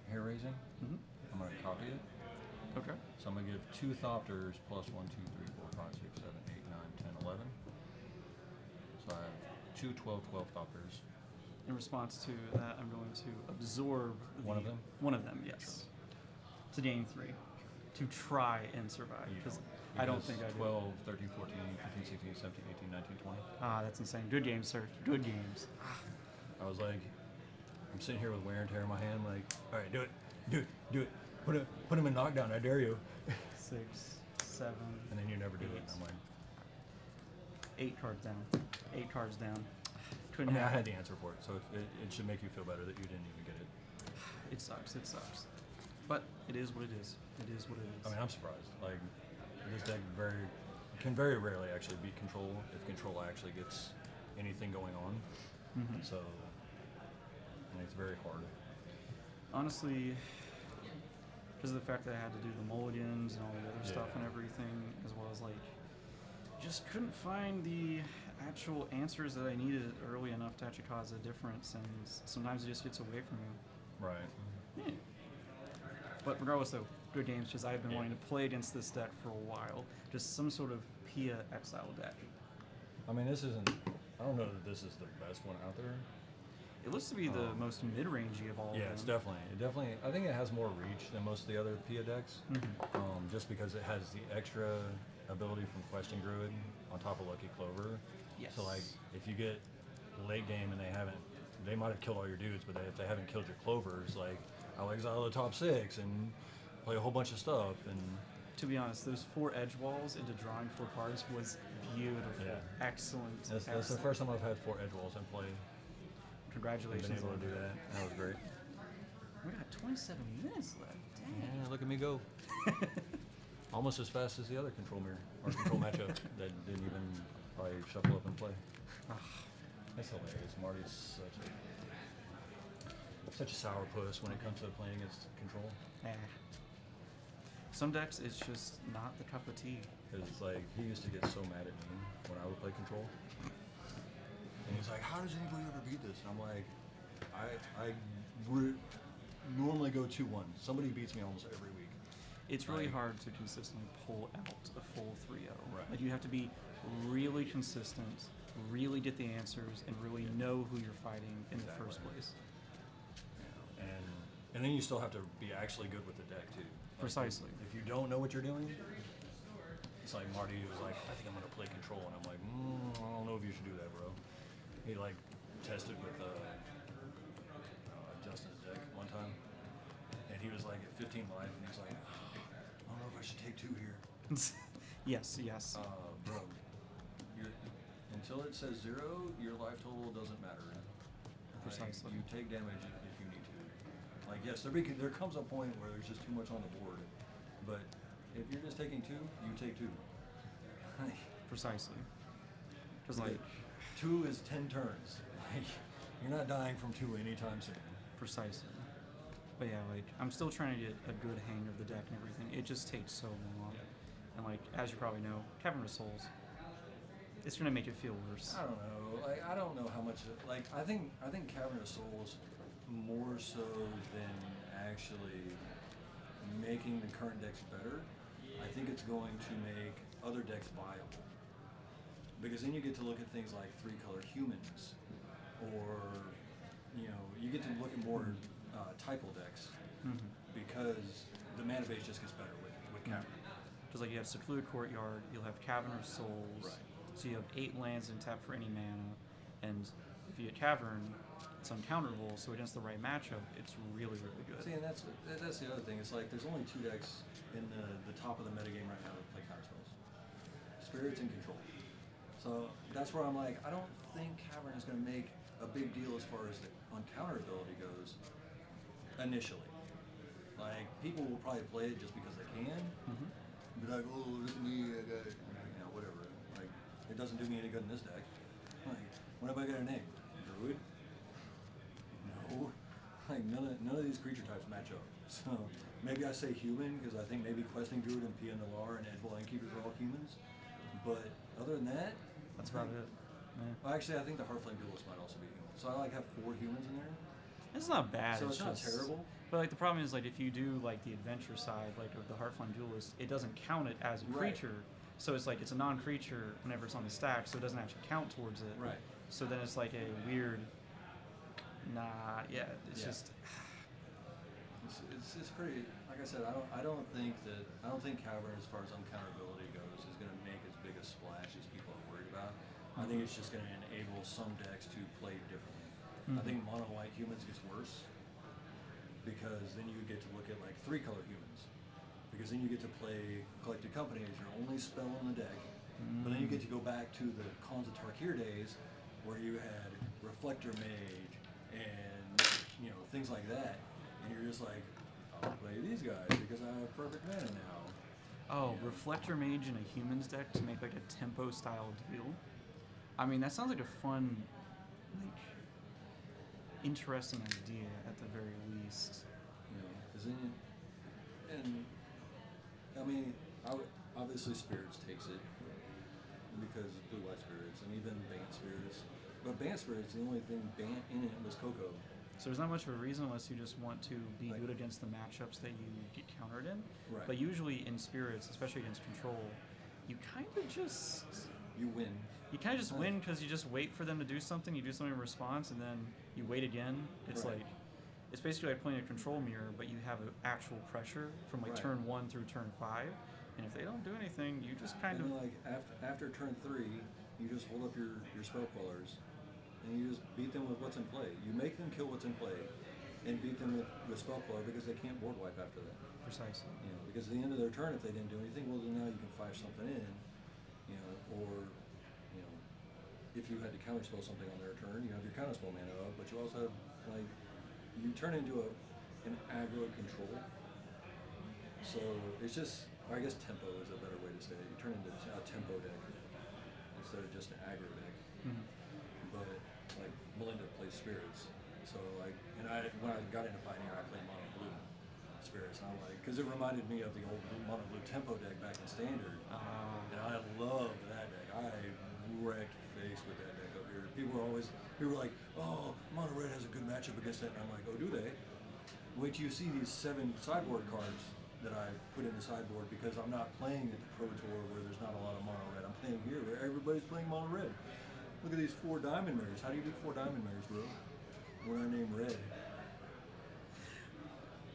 hair raising. I'm gonna copy it. Okay. So I'm gonna give 2 Thopters plus 1, 2, 3, 4, 5, 6, 7, 8, 9, 10, 11. So I have 2 12, 12 Thopters. In response to that, I'm going to absorb One of them? One of them, yes. To gain 3. To try and survive. You Because don't. I don't Because think I do. 12, 13, 14, 15, 16, 17, 18, 19, 20. Ah, that's insane. Good games, sir. Good games. I was like, I'm sitting here with wear and tear in my hand, like, all right, do it, do it, do it. Put him in knockdown, I dare you. 6, 7, And then you never do it. I'm like, 8 cards down. 8 cards down. I Couldn't mean, I have had the answer for it, so it should make you feel better that you didn't even get it. It sucks. It sucks. But it is what it is. It is what it is. I mean, I'm surprised. Like, this deck can very rarely actually beat control if control actually gets anything going on. So, I mean, it's very hard. Honestly, because of the fact that I had to do the mulligans and all the other stuff Yeah. and everything, as well as like, just couldn't find the actual answers that I needed early enough to actually cause a difference, and sometimes it just gets away from you. Right. Yeah. But regardless, though, good games. Because I've been Yeah. wanting to play against this deck for a while. Just some sort of Pia exile deck. I mean, this isn't. I don't know that this is the best one out there. It looks to be the most mid-rangey of all Yeah, of them. it's definitely. I think it has more reach than most of the other Pia decks. Just because it has the extra ability from Questing Druid on top of Lucky Clover. Yes. So like, if you get late game and they might have killed all your dudes, but if they haven't killed your clovers, like, I'll exile the top 6 and play a whole bunch of stuff. And To be honest, those 4 edge walls into drawing 4 cards was beautiful. Yeah. Excellent. that's the excellent. first time I've had 4 edge walls in play. I've Congratulations. been able to on do that. That was great. We got 27 minutes left. Dang. Yeah, look at me go. Almost as fast as the other control mirror or control matchup that didn't even probably shuffle up and play. That's hilarious. Marty's such a sourpuss when it comes to playing against control. Some decks, it's just not the cup of tea. It's like he used to get so mad at me when I would play control, and he's like, "How does anybody ever beat this?" And I'm like, normally go 2-1. Somebody beats me almost every week. It's really Right. hard to consistently pull out a full 3-0. Right. Like you have to be really consistent, really get the answers, and really know who you're fighting in the first place. And then you still have to be actually good with the deck too. Like, Precisely. If you don't know what you're doing, it's like Marty was like, "I think I'm gonna play control," and I'm like, "I don't know if you should do that, bro." He like tested with Justin's deck one time, and he was like at 15 life, and he's like, "I don't know if I should take 2 here." Yes. Bro, until it says 0, your life total doesn't matter. Precisely. You take damage if you need to. Like, yes, there comes a point where there's just too much on the board, but if you're just taking 2, you take 2. Precisely. Because like 2 is 10 turns. Like, you're not dying from 2 anytime soon. precisely. But yeah, like I'm still trying to get a good hang of the deck and everything. It just takes so long. And like as you probably know, Cavern of Souls, it's gonna make it feel worse. I don't know. Like, I don't know how much. Like, I think Cavern of Souls more so than actually making the current decks better. I think it's going to make other decks viable. Because then you get to look at things like 3-color humans, or you get to look at more typal decks, because the mana base just gets better with Cavern. Because like you have Secluded Courtyard, you'll have Cavern of Souls. Right. So you have 8 lands and tap for any mana, and if you get Cavern, it's uncounterable. So against the right matchup, it's really good. See, and that's the other thing. It's like there's only 2 decks in the top of the metagame right now that play counterspells: Spirits and Control. So that's where I'm like, I don't think Cavern is going to make a big deal as far as the uncounterability goes initially. Like, people will probably play it just because they can. Be like, "Oh, look at me, I got it," whatever. Like, it doesn't do me any good in this deck. Like, what have I got a name? Druid? No. Like, none of these creature types match up. So maybe I say human because I think maybe Questing Druid and Pia Nalar and Edgewell Innkeepers are all humans. But other than that, That's about it. Yeah. well, actually, I think the Heartflame Duelist might also be human. So I like have 4 humans in there. It's not bad. So it's not just, terrible. But like the problem is like if you do like the adventure side, like of the Heartflame Duelist, it doesn't count it as a Right. creature. So it's like it's a non-creature whenever it's on the stack, so it doesn't actually count towards it. Right. So then it's like a weird. It's Yeah. just. It's pretty. Like I said, I don't think Cavern, as far as uncounterability goes, is going to make as big a splash as people are worried about. I think it's just going to enable some decks to play differently. I think mono white humans gets worse because then you get to look at like 3-color humans, because then you get to play Collected Company as your only spell in the deck. But then you get to go back to the Khans of Tarkir days where you had Reflector Mage and things like that, and you're just like, I'll play these guys because I have perfect mana now. Oh, Reflector Mage in a humans deck to make like a tempo style deal. I mean, that sounds like a fun, like, interesting idea at the very least. Because then and I mean, obviously Spirits takes it because blue-white Spirits and even Bant Spirits. But Bant Spirits, the only thing Bant in it was Coco. So there's not much of a reason unless you just want to be Like- good against the matchups that you get countered in. Right. But usually in Spirits, especially against Control, you kind of just You win. Right. win because you just wait for them to do something. You do something in response, and then you wait again. It's Right. like it's basically like playing a Control mirror, but you have actual pressure from like Right. turn 1 through turn 5. And if they don't do anything, you just kind And of then, like after turn 3, you just hold up your spell callers and you just beat them with what's in play. You make them kill what's in play and beat them with spell caller because they can't board wipe after that. precisely. Because at the end of their turn, if they didn't do anything, well then now you can fire something in, or if you had to counterspell something on their turn, you have your counterspell mana up, but you also have you turn into an aggro control. So it's just, I guess tempo is a better way to say it. You turn into a tempo deck instead of just an aggro deck. spirits. So like, and when I got into Pioneer, I played mono blue spirits, and I'm like, because it reminded me of the old mono blue tempo deck back in Standard, and I loved that deck. I wrecked face with that deck up here. People were like, oh, mono red has a good matchup against that, and I'm like, oh, do they? Wait till you see these 7 sideboard cards that I put in the sideboard, because I'm not playing at the Pro Tour where there's not a lot of mono red. I'm playing here where everybody's playing mono red. Look at these 4 diamond mirrors. How do you do 4 diamond mirrors, bro? When I name red.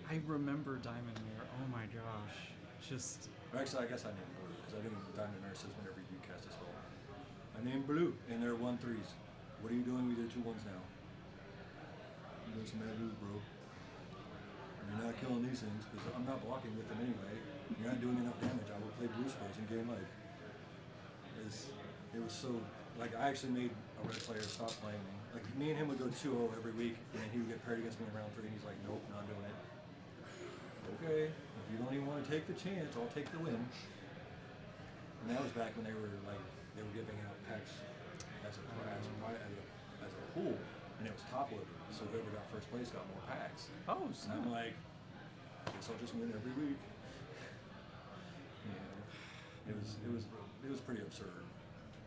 I remember Diamond Mirror. Oh my gosh. Just. Actually, I guess I named blue, because I think diamond mirror says whenever you cast a spell. I named blue, and they're 1/3s. What are you doing with your 2/1s now? You're doing some mad moves, bro. You're not killing these things, because I'm not blocking with them anyway. You're not doing enough damage. I will play blue spells in game life. It was so, like, I actually made a red player stop playing me. Like, me and him would go 2-0 every week, and he would get paired against me in round 3, and he's like, nope, not doing it. Okay, if you don't even want to take the chance, I'll take the win. And that was back when they were giving out packs as a pool, and it was top loaded. So whoever got first place got more packs. Oh, And I'm like, I guess I'll just win every week. You know, it was pretty absurd.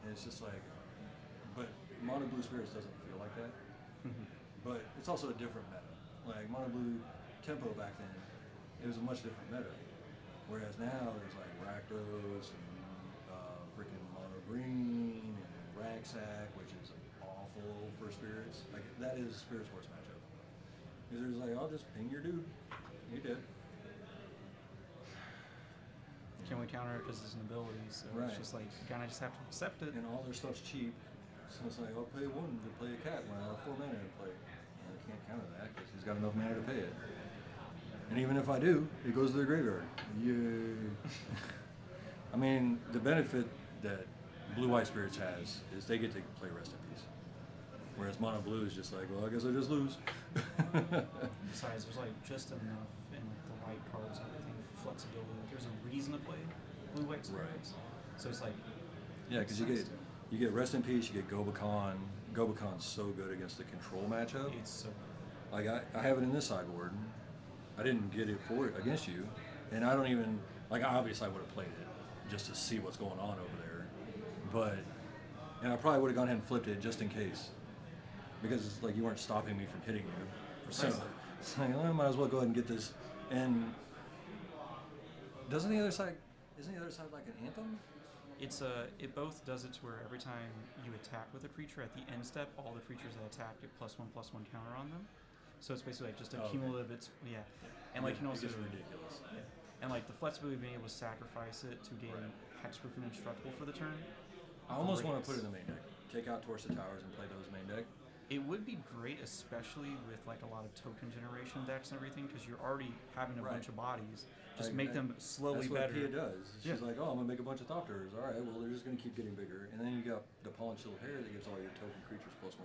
And it's just like, but mono blue spirits doesn't feel like that. But it's also a different meta. Like mono blue tempo back then, it was a much different meta. Whereas now there's like Rakdos and freaking mono green and Racksack, which is awful for spirits. Like that is a spirits worst matchup. Because there's like, I'll just ping your dude. You're dead. Can we counter it because it's an ability? So Right. it's just like, you kind of just have to accept it. And all their stuff's cheap. So it's like, I'll pay 1 to play a cat when I have 4 mana to play. And I can't counter that because he's got enough mana to pay it. And even if I do, it goes to the graveyard. Yay. I mean, the benefit that Blue-White Spirits has is they get to play Rest in Peace. Whereas Mono Blue is just like, well, I guess I just lose. Besides, there's like just enough in like the light cards and everything for flexibility. There's a reason to play Blue-White Spirits. So it's like. Yeah, because you get Rest in Peace, you get Gobakon. Gobakon's so good against the control matchup. It's so. Like I have it in this sideboard. I didn't get it against you, and I don't even like. Obviously, I would have played it just to see what's going on over there, and I probably would have gone ahead and flipped it just in case, because it's like you weren't stopping me from hitting you. So it's like, well, I might as well go ahead and get this. And isn't the other side like an anthem? It both does it to where every time you attack with a creature at the end step, all the creatures that attack get +1/+1 counter on them. So it's basically like just a cumulative. Okay. And like you can also It's just ridiculous. Yeah. And like the flexibility of being able to sacrifice it to gain hexproof and indestructible for the turn. I almost want to put it in the main deck. Take out Torch the Towers and play those main deck. It would be great, especially with like a lot of token generation decks and everything, because you're already having a bunch of bodies. Just make them slowly better. better. That's what Pia does. She's like, oh, I'm going to make a bunch of Thought Terrors. All right, well, they're just going to keep getting bigger. And then you got the Pollen Shield Hair that gives all your token creatures +1/+1.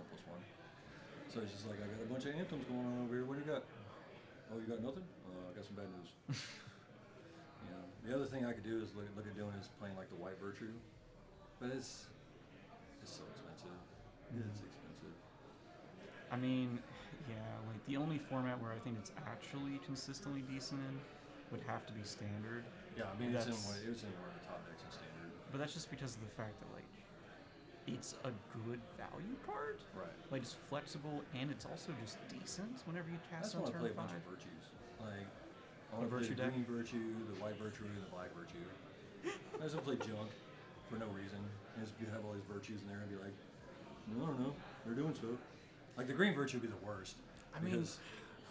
So it's just like, I got a bunch of anthems going on over here. What do you got? Oh, you got nothing? I got some bad news. The other thing I could do is look at doing is playing like the White Virtue. But it's so expensive. It's expensive. I mean, yeah, like the only format where I think it's actually consistently decent in would have to be Standard. Yeah, I mean, it was in one of the top decks in Standard. But that's just because of the fact that like it's a good value card. Right. Like it's flexible and it's also just decent whenever you cast on I turn play a 5. bunch of Virtues. Like, I A want to play Virtue the deck? Green Virtue, the White Virtue, and the Black Virtue. I just want to play junk for no reason. And just have all these Virtues in there and be like, I don't know, they're doing stuff. Like the Green Virtue would be the worst. I mean,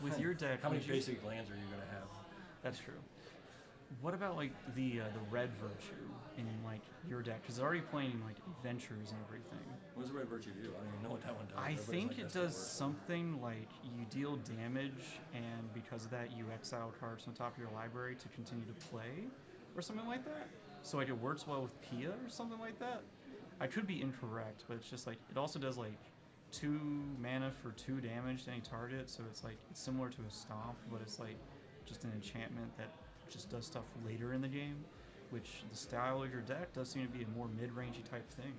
with your deck, how many would you- basic lands are you going to have? That's true. What about like the Red Virtue in like your deck? Because they're already playing like adventures and everything. What does the Red Virtue do? I don't even know what that one does. I Everybody's think like, it "That's the does worst." something like you deal damage, and because of that, you exile cards from the top of your library to continue to play, or something like that. So like it works well with Pia or something like that. I could be incorrect, but it's just like it also does like 2 mana for 2 damage to any target. So it's like it's similar to a Stomp, but it's like just an enchantment that just does stuff later in the game, which the style of your deck does seem to be a more mid-rangey type thing.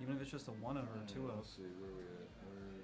Even if it's just a 1 or a 2 Let's see, where are we at? Where's...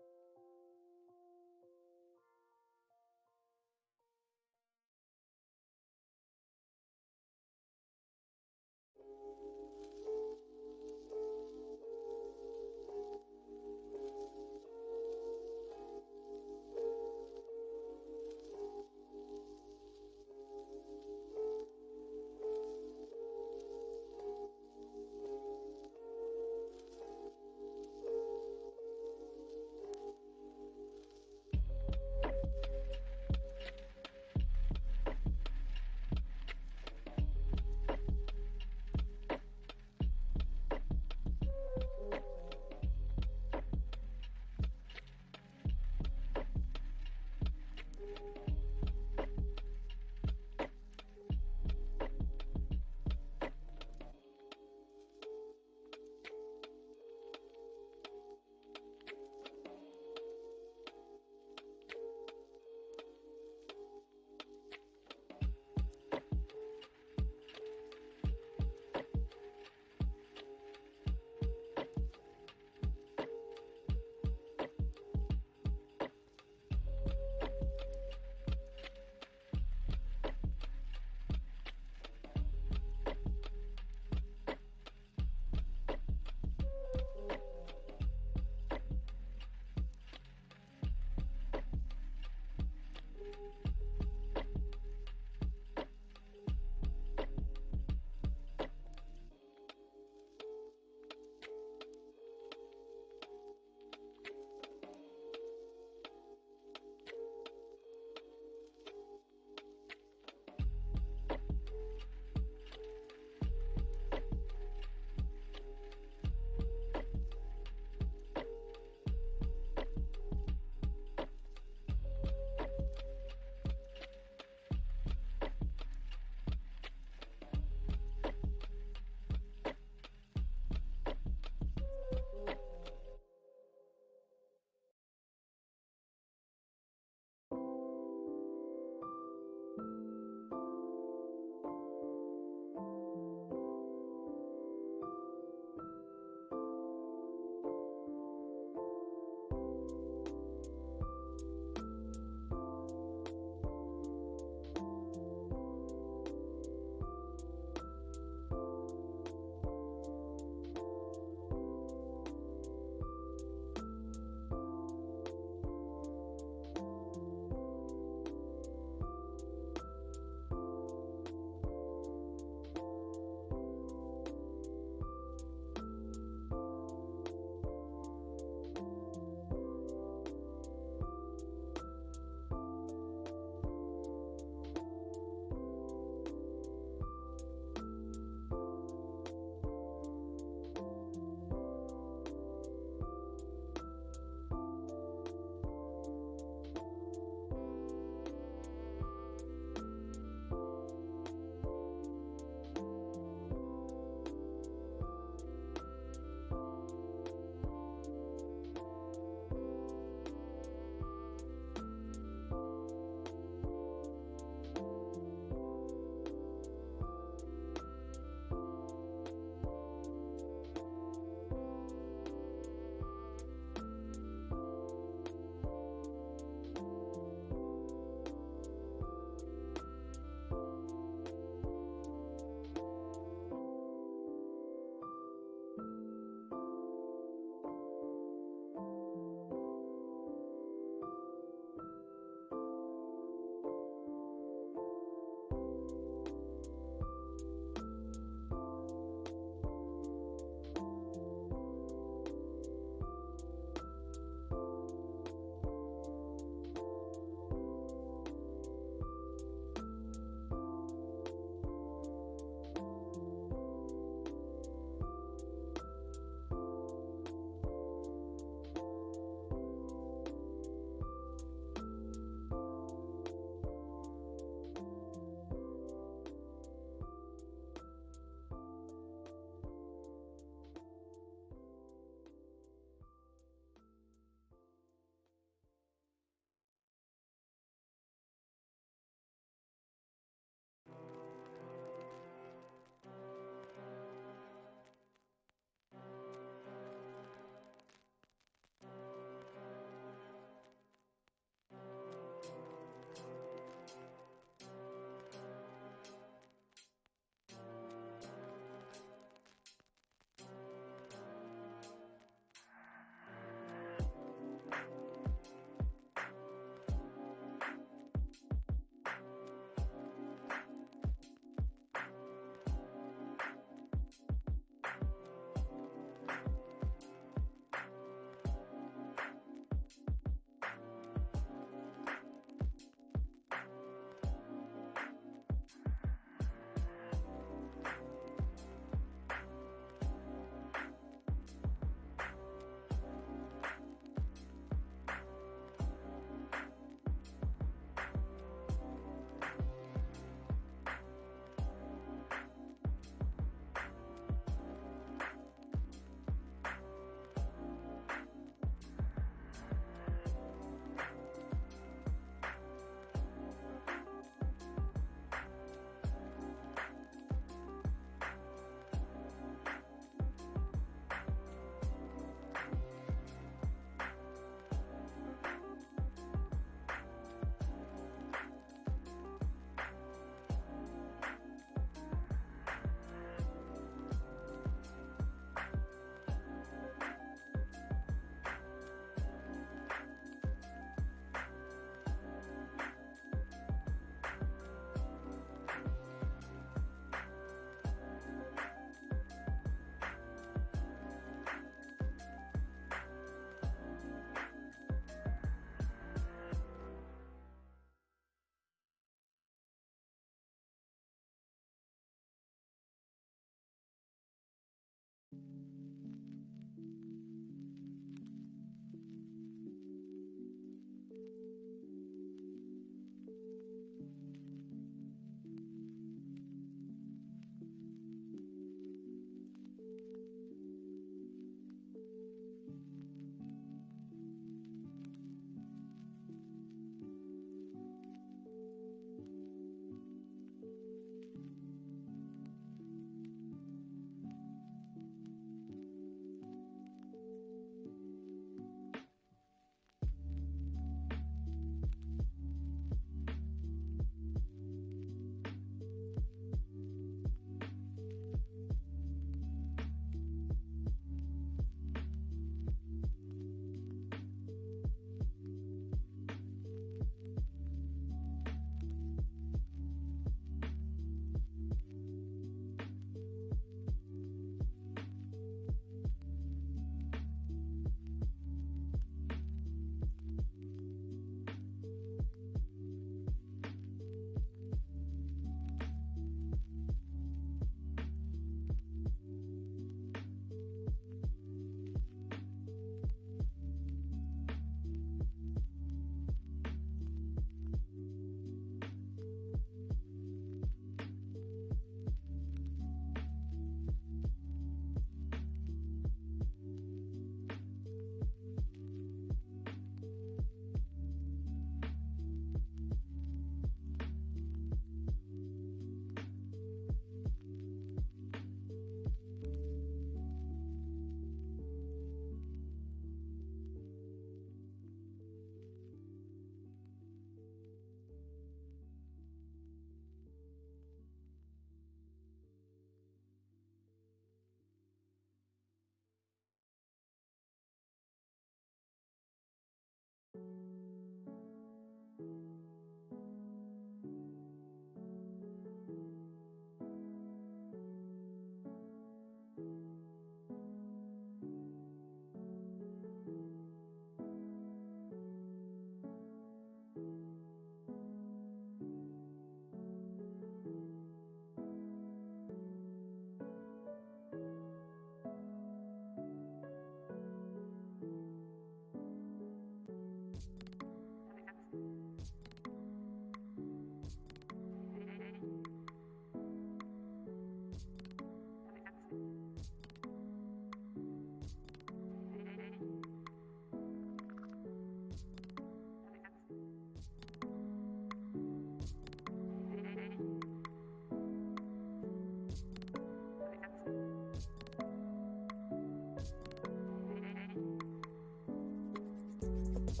Oh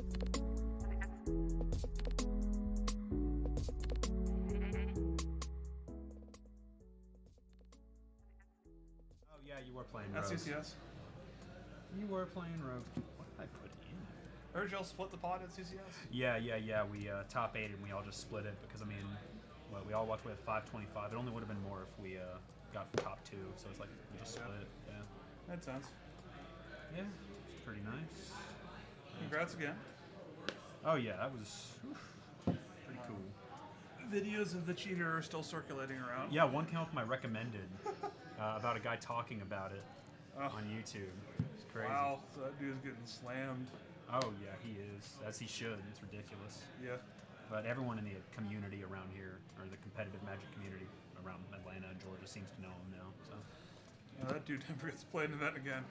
yeah, you were playing At Rogue. CCS. You were playing Rogue. What did I put in? I heard y'all split the pod at CCS. Yeah. We top 8 and we all just split it because I mean, we all walked away with 525. It only would have been more if we got for top 2. So it's like we just split it. Yeah. That sounds. Yeah. It's pretty nice. Congrats again. Oh yeah, that was pretty cool. Videos of the cheater are still circulating around. Yeah, one came up with my recommended about a guy talking about it on YouTube. It's crazy. Wow, so that dude's getting slammed. Oh yeah, he is, as he should. It's ridiculous. Yeah. But everyone in the community around here, or the competitive Magic community around Atlanta and Georgia, seems to know him now. So. Yeah, that dude never gets played in that again.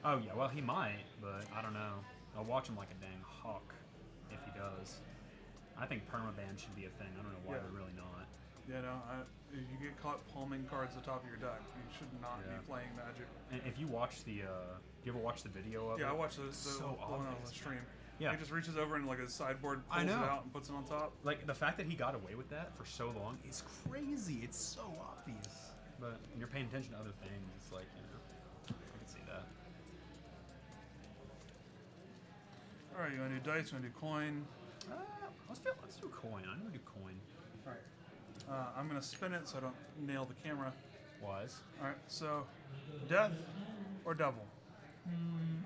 Oh yeah, well he might, but I don't know. I'll watch him like a dang hawk if he does. I think permaban should be a thing. I don't know why Yeah. they're really not. Yeah, no, if you get caught palming cards at the top of your deck, you should not Yeah. be playing Magic. And if you watch the, you ever watch the video of it? Yeah, I watched the So one on the obvious. stream. Yeah. He just reaches over and like a sideboard I pulls it know. out and puts it on top. Like the fact that he got away with that for so long is crazy. It's so obvious. But when you're paying attention to other things, it's like, you know, I can see that. Alright, you want to do dice, you want to do coin? Let's do coin. I'm gonna do coin. Alright. I'm going to spin it so I don't nail the camera. Wise. Alright, so death or devil?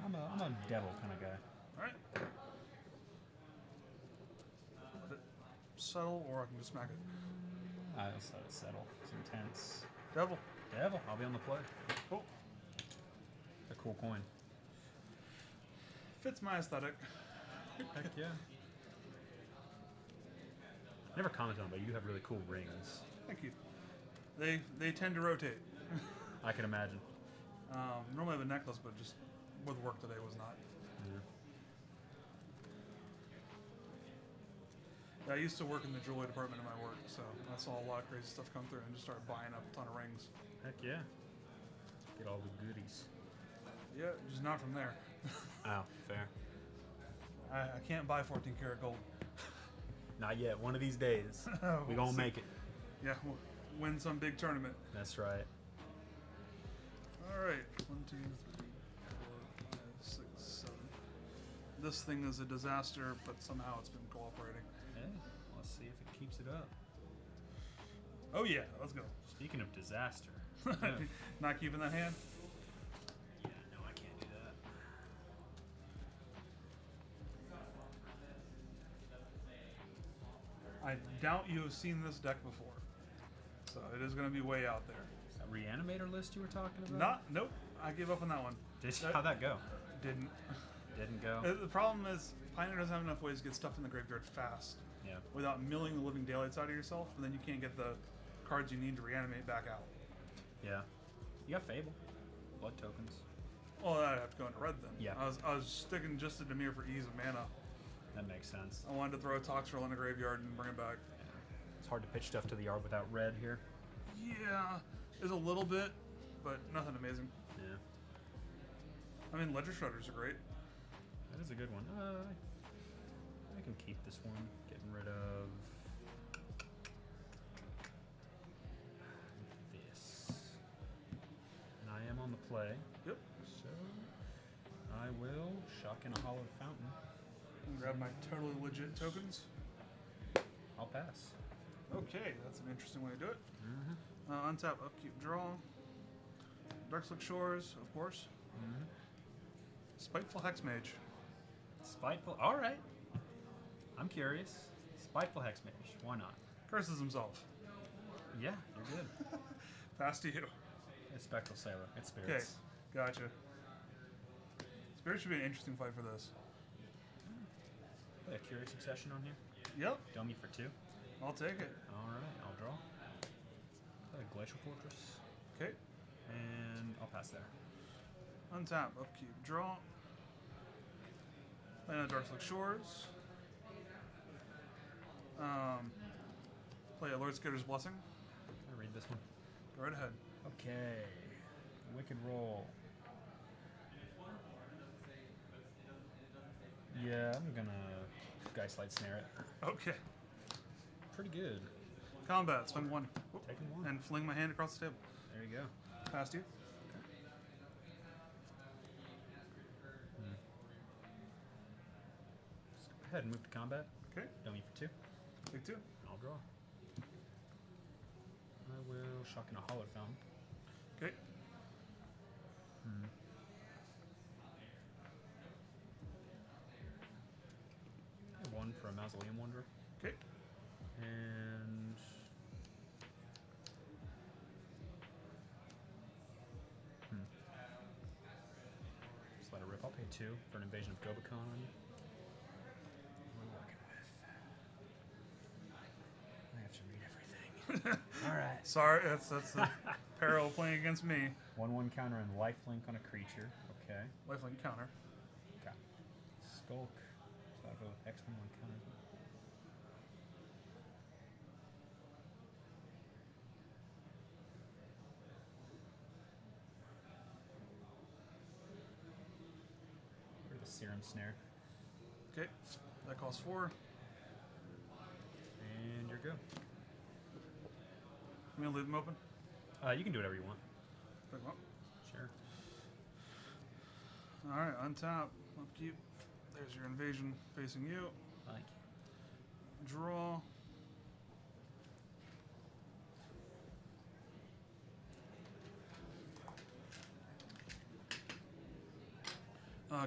I'm a devil kind of guy. Alright. Let it settle or I can just smack it. I'll let it settle. It's intense. Devil. Devil. I'll be on the play. Cool. A cool coin. Fits my aesthetic. Heck yeah. Never commented on it, but you have really cool rings. Thank you. They tend to rotate. I can imagine. Normally I have a necklace, but just with work today was not. Yeah. I used to work in the jewelry department in my work, so I saw a lot of crazy stuff come through and just started buying up a ton of rings. Heck yeah. Get all the goodies. Yeah, just not from there. Oh, fair. I can't buy 14 karat gold. Not yet. One of these days, we We'll gonna see. make it. Yeah, we'll win some big tournament. That's right. All right, 1, 2, 3, 4, 5, 6, 7. This thing is a disaster, but somehow it's been cooperating. Hey, let's see if it keeps it up. Oh yeah, let's go. Speaking of disaster. Yeah. Not keeping that hand. Yeah, no, I can't do that. I doubt you have seen this deck before, so it is going to be way out there. Is that reanimator list you were talking about? Nope. I gave up on that one. How'd that go? Didn't. Didn't go. The problem is Pioneer doesn't have enough ways to get stuff in the graveyard fast Yeah. without milling the living daylights out of yourself, and then you can't get the cards you need to reanimate back out. Yeah. You got Fable. Blood tokens. Well, I'd have to go into red then. Yeah. I was sticking just to Dimir for ease of mana. That makes sense. I wanted to throw a Toxtrol in the graveyard and bring it back. It's hard to pitch stuff to the yard without red here. Yeah, there's a little bit, but nothing amazing. Yeah. I mean, Ledger Shredders are great. That is a good one. I can keep this one. Getting rid of this. And I am on the play. Yep. So I will shock in a hollowed fountain. And grab my totally legit tokens. I'll pass. Okay, that's an interesting way to do it. Mm-hmm. Untap, upkeep, draw. Darkslick Shores, of course. Mm-hmm. Spiteful Hexmage. Spiteful. All right. I'm curious. Spiteful Hexmage. Why not? Curses himself. Yeah, you're good. Pass to you. It's Spectral Sailor. It's Okay, spirits. gotcha. Spirit should be an interesting fight for this. Play a Curious Obsession on here. Yep, Dummy for 2. I'll take it. All right, I'll draw. Play a Glacial Fortress, Okay. and I'll pass there. Untap, upkeep, draw. Land of Darkslick Shores. Play a Lord Skitter's Blessing. Can I read this one? Go right ahead. Okay. Wicked Roll. Yeah, I'm gonna Geist Light Snare it. Okay. Pretty good. Combat, swing 1. Taking 1. And fling my hand across the table. There you go. Past you. Go ahead and move to combat. Okay. Dummy for 2. Take 2. I'll draw. I will shock in a Hollow Fountain. Okay. One for a Mausoleum Wanderer. Okay. And just let it rip. I'll pay 2 for an invasion of Gobakon on you. What am I working with? I have to read everything. Alright. Sorry, that's the peril playing against me. 1/1 counter and lifelink on a creature. Okay. Lifelink counter. Okay. Skulk. So I'll go with X1 counters. Or the Serum Snare. Okay. That costs 4. And you're good. I'm gonna leave them open. You can do whatever you want. Pick 'em up. Sure. Alright, untap. Upkeep. There's your invasion facing you. Thank you. Draw.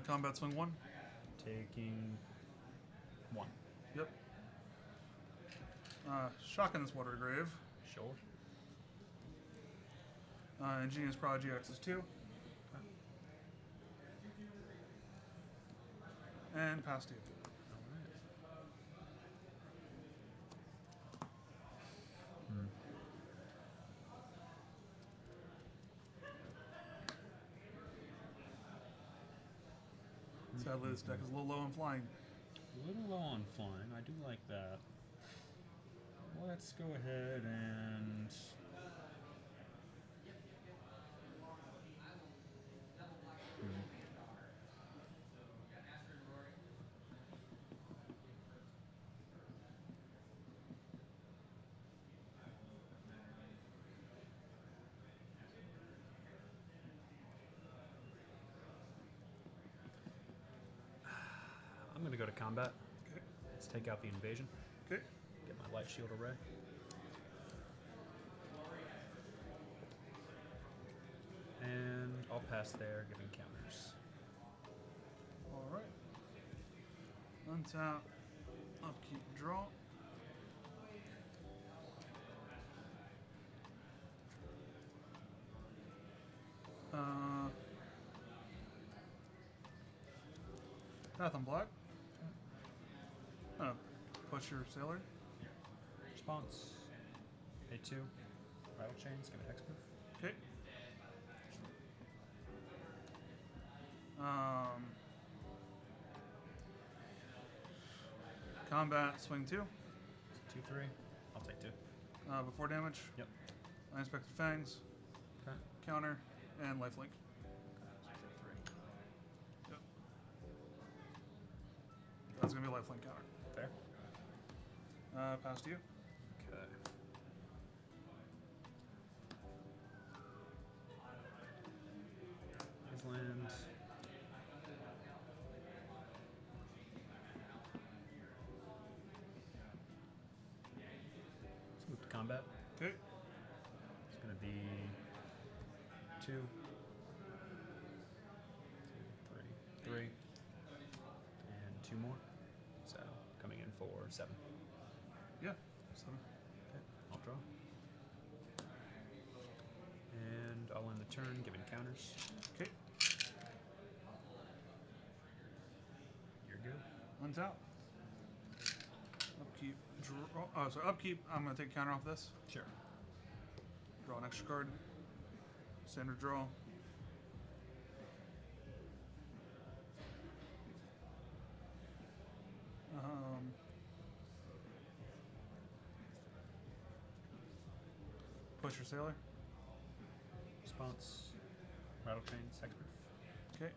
Combat swing 1. Taking 1. Yep. Shock in this water grave. Sure. Ingenious Prodigy X is 2. And past you. Sadly, this deck is a little low on flying. A little low on flying. I do like that. Let's go ahead and I'm gonna go to combat. Okay. Let's take out the invasion. Okay. Get my light shield array. And I'll pass there, giving counters. Alright. Untap. Upkeep. Draw. Path on black. Push your sailor. Response. Pay 2. Rattle chains, give it hexproof. Okay. Combat swing 2. 2, 3. I'll take 2. Before damage. Yep. Unexpected fangs. Okay. Counter and lifelink. So I take 3. Yep. That's gonna be a lifelink counter. Fair. Past you. Okay. His land. Let's move to combat. Okay. It's gonna be 2, 3, and 2 more. So coming in for 7. Yeah. 7. Okay, I'll draw. And I'll end the turn, giving counters. Okay. You're good. Untap. Upkeep. Draw. Oh, so upkeep. I'm gonna take a counter off this. Sure. Draw an extra card. Standard draw. Push your sailor. Response. Rattle chains, hexproof. Okay.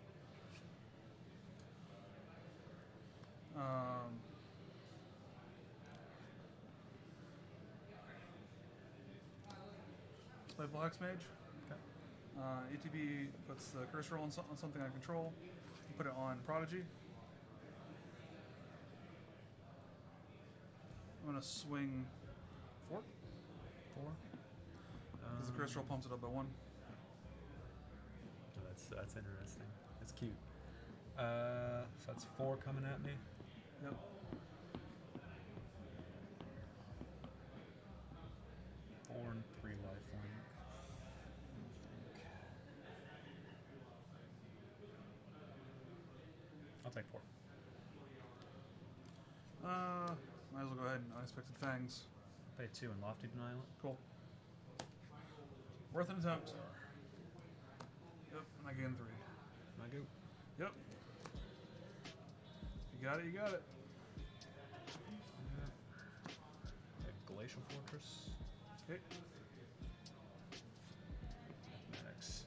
Playful Hex Mage. Okay. ATB puts the curse roll on something I control. Put it on Prodigy. I'm gonna swing 4 4. because the curse roll pumps it up by 1. Oh, that's interesting. That's cute. So that's 4 coming at me. Yep. Four and 3 lifelink. I'll take 4. Might as well go ahead and Unexpected Fangs. Pay 2 and Lofty Denial. Cool. Worth an attempt. Yep, and I gain 3. I go. Yep. You got it, you got it. Glacial Fortress. Okay. Mathematics.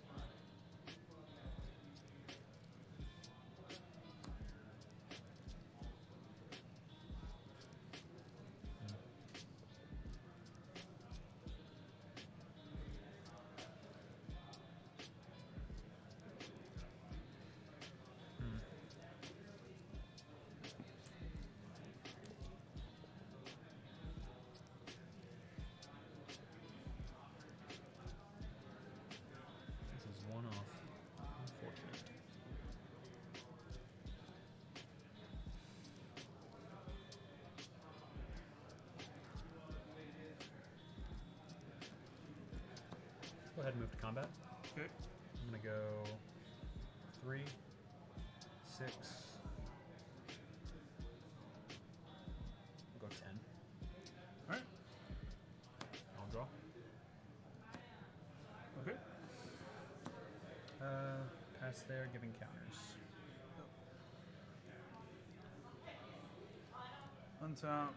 This is 1 off. Unfortunate. Go ahead and move to combat. Okay. I'm gonna go 3, 6. I'll go 10. Alright. I'll draw. Okay. Pass there, giving counters. Untap.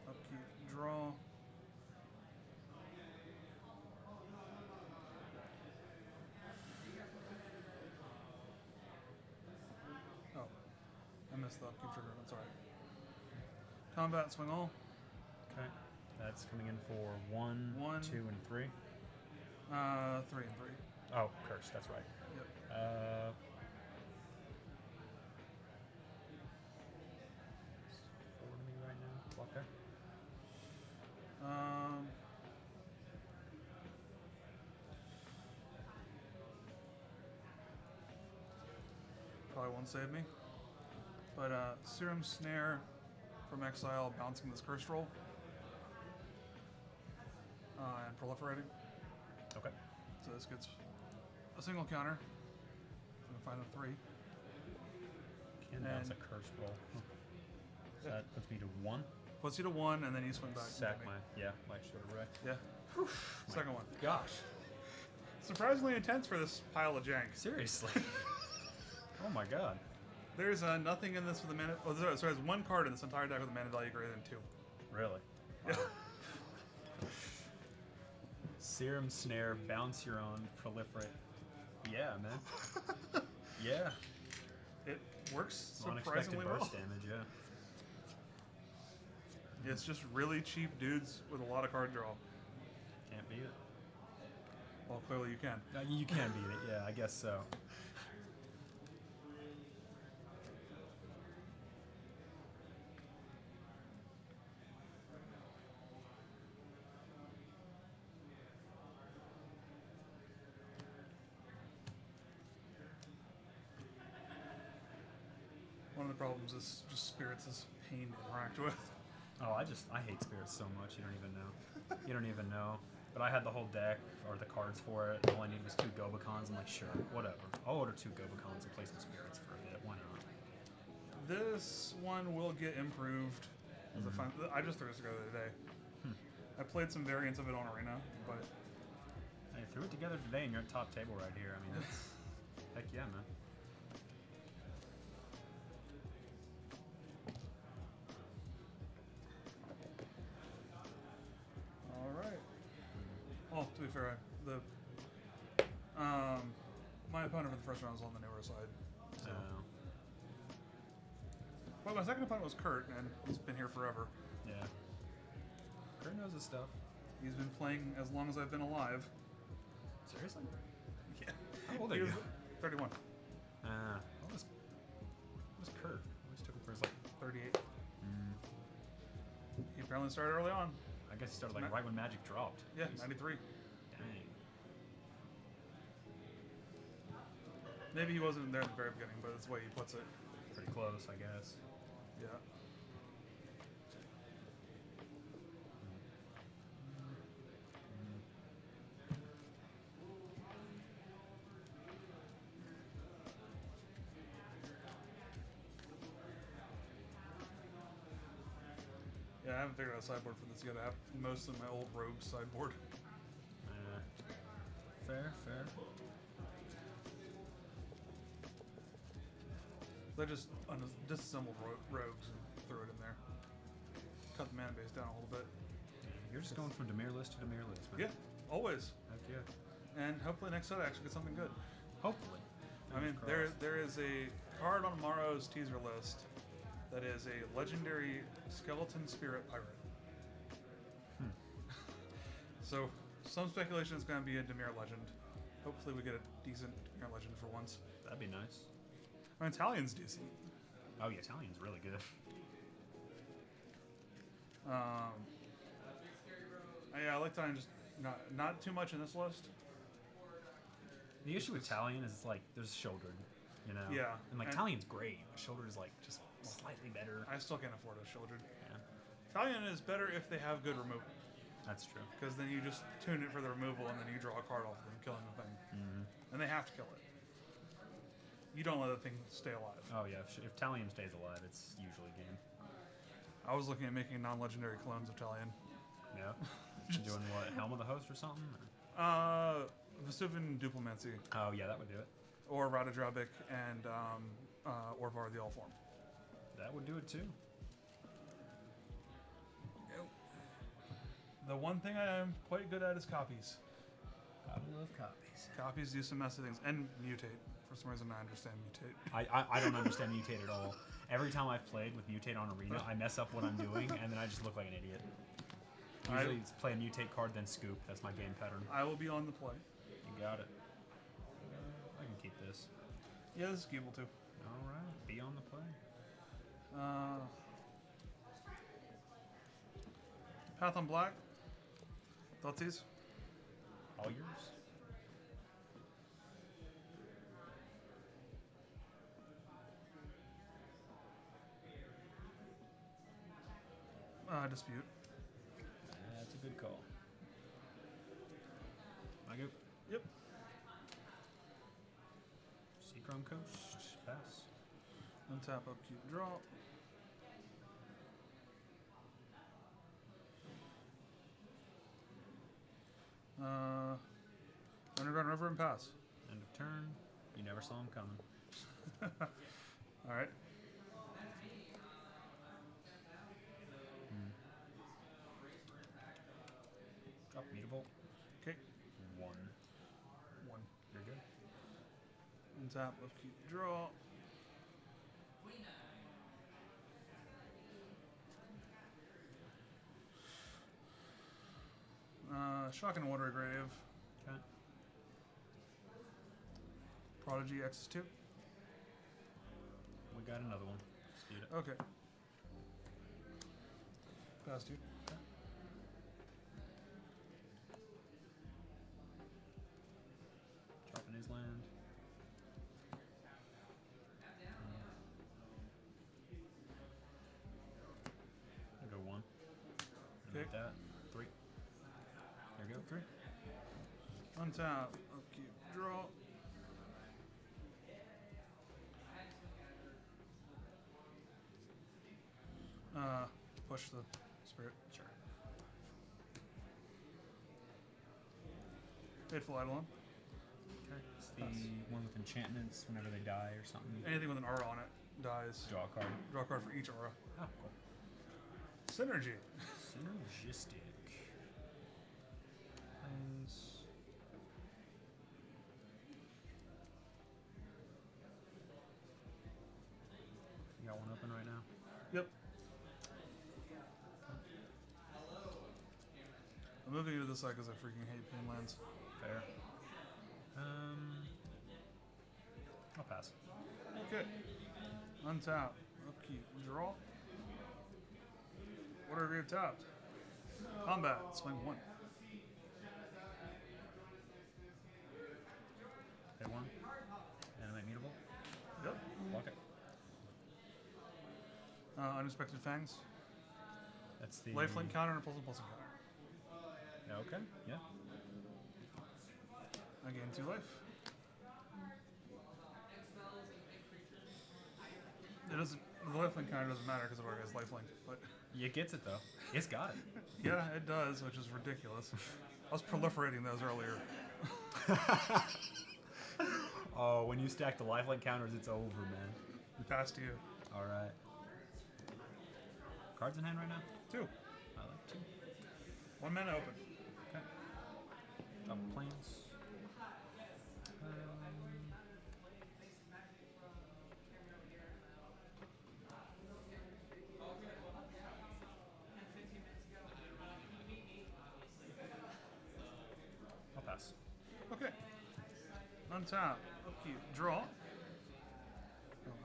Upkeep. Draw. Oh. I missed the upkeep trigger. That's alright. Combat, swing all. Okay. That's coming in for 1, 1. 2, and 3. 3 and 3. Oh, curse. That's right. Yep. 4 to me right now. Block there. Probably won't save me. But Serum Snare from Exile, bouncing this curse roll. And proliferating. Okay. So this gets a single counter. I'm gonna find a 3. Can bounce And- a curse roll. So that puts me to 1. Puts you to 1, and then you swing back. and Sack get me. my shoulder wreck. Yeah. Second one. Gosh. Surprisingly intense for this pile of jank. Seriously. Oh my god. There's nothing in this with a mana. Oh, sorry, there's 1 card in this entire deck with a mana value greater than 2. Really? Yeah. Serum Snare, bounce your own, proliferate. Yeah, man. Yeah. It works Unexpected surprisingly burst well. damage, yeah. It's just really cheap dudes with a lot of card draw. Can't beat it. Well, clearly you can. You can beat it, yeah, I guess so. One of the problems is just spirits is pain to interact with. Oh, I hate spirits so much, you don't even know. You don't even know. But I had the whole deck, or the cards for it, and all I needed was 2 Gobakons. I'm like, sure, whatever. I'll order 2 Gobakons and play some spirits for a bit. Why not? This one will get improved. As a fun, I just threw this together today. I played some variants of it on Arena, but I threw it together today, and you're at top table right here. I mean, it's, heck yeah, man. all right. Oh, to be fair, my opponent for the first round was on the newer side. So. Well, my second opponent was Kurt, and he's been here forever. Yeah. Kurt knows his stuff. He's been playing as long as I've been alive. Seriously? Yeah. How old are He you? was 31. What was Kurt? I always took him for his like 38. He apparently started early on. I guess he started like right when Magic dropped. Yeah, Jeez. 93. Dang. Maybe he wasn't there at the very beginning, but that's the way he puts it. Pretty close, I guess. Yeah. Yeah, I haven't figured out a sideboard for this yet. I have most of my old rogue sideboard. Fair. I just disassembled rogues and threw it in there. Cut the mana base down a little bit. You're just going from Demir list to Demir list, man. Yeah, always. Heck yeah. And hopefully next set I actually get something good. Hopefully. I mean, Fingers there is a card on tomorrow's teaser list that is a legendary skeleton spirit pirate. So some speculation is going to be a Demir legend. Hopefully we get a decent Demir legend for once. That'd be nice. I mean, Italian's decent. Oh, yeah, Italian's really good. Yeah, I like Italian, just not too much in this list. The issue with Italian is like there's shouldered, you know. Yeah, And like and- Italian's great, but shouldered is like just slightly better. I still can't afford a shouldered. Yeah, Italian is better if they have good removal, that's true. because then you just tune it for the removal and then you draw a card off them, killing the thing. And they have to kill it. You don't let the thing stay alive. Oh yeah, if Italian stays alive, it's usually game. I was looking at making non-legendary clones of Italian. Yeah. Doing what? Helm of the Host or something? Vesuvian Duplimancy, Oh yeah, that would do it. or Radadrabic, and Orvar the All-Form. That would do it too. The one thing I am quite good at is copies. I love copies. Copies do some messy things, and mutate. For some reason, I understand mutate. I don't understand mutate at all. Every time I've played with mutate on arena, I mess up what I'm doing, and then I just look like an idiot. Usually it's play a mutate card, then scoop. That's my game pattern. I will be on the play. You got it. I can keep this. Yeah, this is keepable too. All right, be on the play. Path on Black. Thoughtsies? All yours. Dispute. That's a good call. I go. Yep. Seachrome Coast. Pass. Untap, upkeep, draw. Underground River and pass. End of turn. You never saw him coming. All right. Drop Mutable. Okay. 1. 1. You're good. Untap, upkeep, draw. Shock and Watery Grave. Okay. Prodigy X2. We got another one. Speed it. Okay. Pass 2. Dropping his land. I'll go 1. Okay. Like that. 3. There you go. 3. Untap, upkeep, draw. Push the spirit. Sure. Fateful Eidolon. Okay. It's the one with enchantments whenever they die or something. Anything with an aura on it dies. Draw a card. Draw a card for each aura. Oh, cool. Synergy. Synergistic. Planes. You got one open right now? I'm moving you to this side because I freaking hate pain lands. Fair. I'll pass. Okay. Untap. Upkeep. Draw. What are you tapped? Combat. Swing 1. Pay 1. Animate mutable. Yep. Block it. Unexpected Fangs. That's the Lifelink counter and a pulsing counter. Yeah, okay. Yeah. I gain 2 life. It doesn't. The lifelink counter doesn't matter because it already has lifelink. But It gets it though. It's got it. yeah, it does, which is ridiculous. I was proliferating those earlier. Oh, when you stack the lifelink counters, it's over, man. We passed to you. All right. Cards in hand right now? 2. I like 2. 1 mana open. Okay. Drop planes. I'll pass. Okay. Untap. Upkeep. Draw. Oh,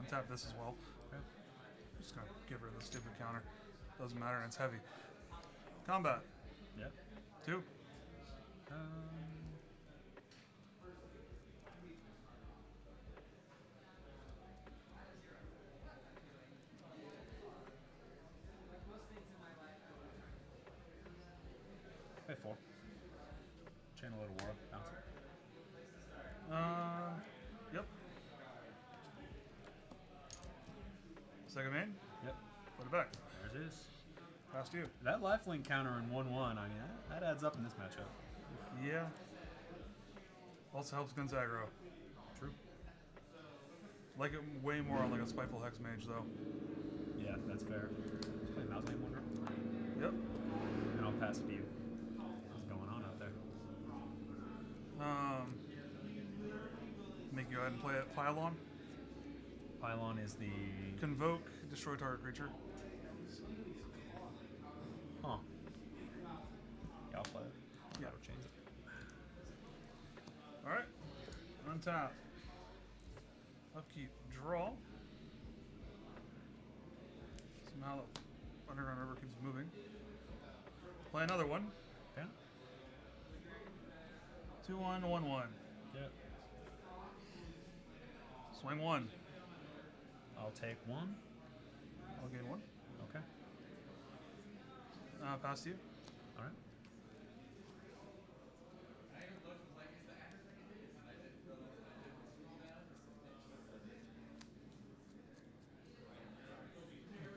untap this as well. Okay. Just gonna get rid of the stupid counter. Doesn't matter, and it's heavy. Combat. Yep. 2. Pay 4. Channel Little War. Bounce it. Yep. Second main. Yep. Put it back. There it is. Pass to you. That lifelink counter in 1-1, I mean, that adds up in this matchup. Yeah. Also helps against aggro. True. Like it way more on like a Spiteful Hex Mage though. Yeah, that's fair. Let's play Mausoleum Wonder. Yep. And I'll pass it to you. What's going on out there? Make you go ahead and play it. Pylon. Pylon is the... Convoke. Destroy target creature. Huh. Yeah, I'll play it. Yeah. That'll change it. Alright. Untap. Upkeep. Draw. Somehow the Underground River keeps moving. Play another one. Yeah. 2-1, 1-1. Yeah. Swing 1. I'll take 1. I'll gain 1. Okay. Pass to you. All right.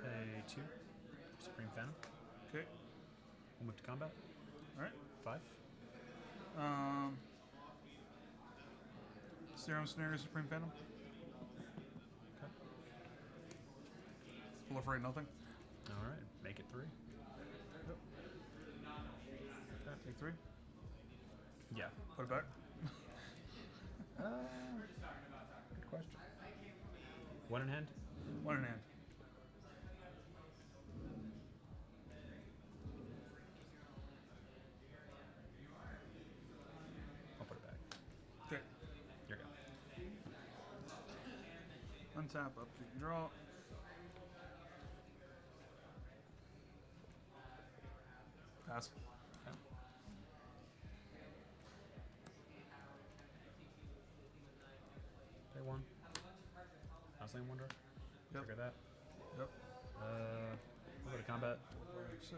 Pay 2. Supreme Phantom. Okay. We'll move to combat. Alright. 5. Serum Snare, Supreme Phantom. Okay. Proliferate nothing. All right. Make it 3. Yep. Take 3. Yeah. Put it back. Good question. 1 in hand. 1 in hand. I'll put it back. Okay. Here you go. Untap, upkeep, draw. Pass. Okay. Pay 1. Mausoleum Wonder. Yep. Trigger that. Yep. We'll go to combat. 5, 6.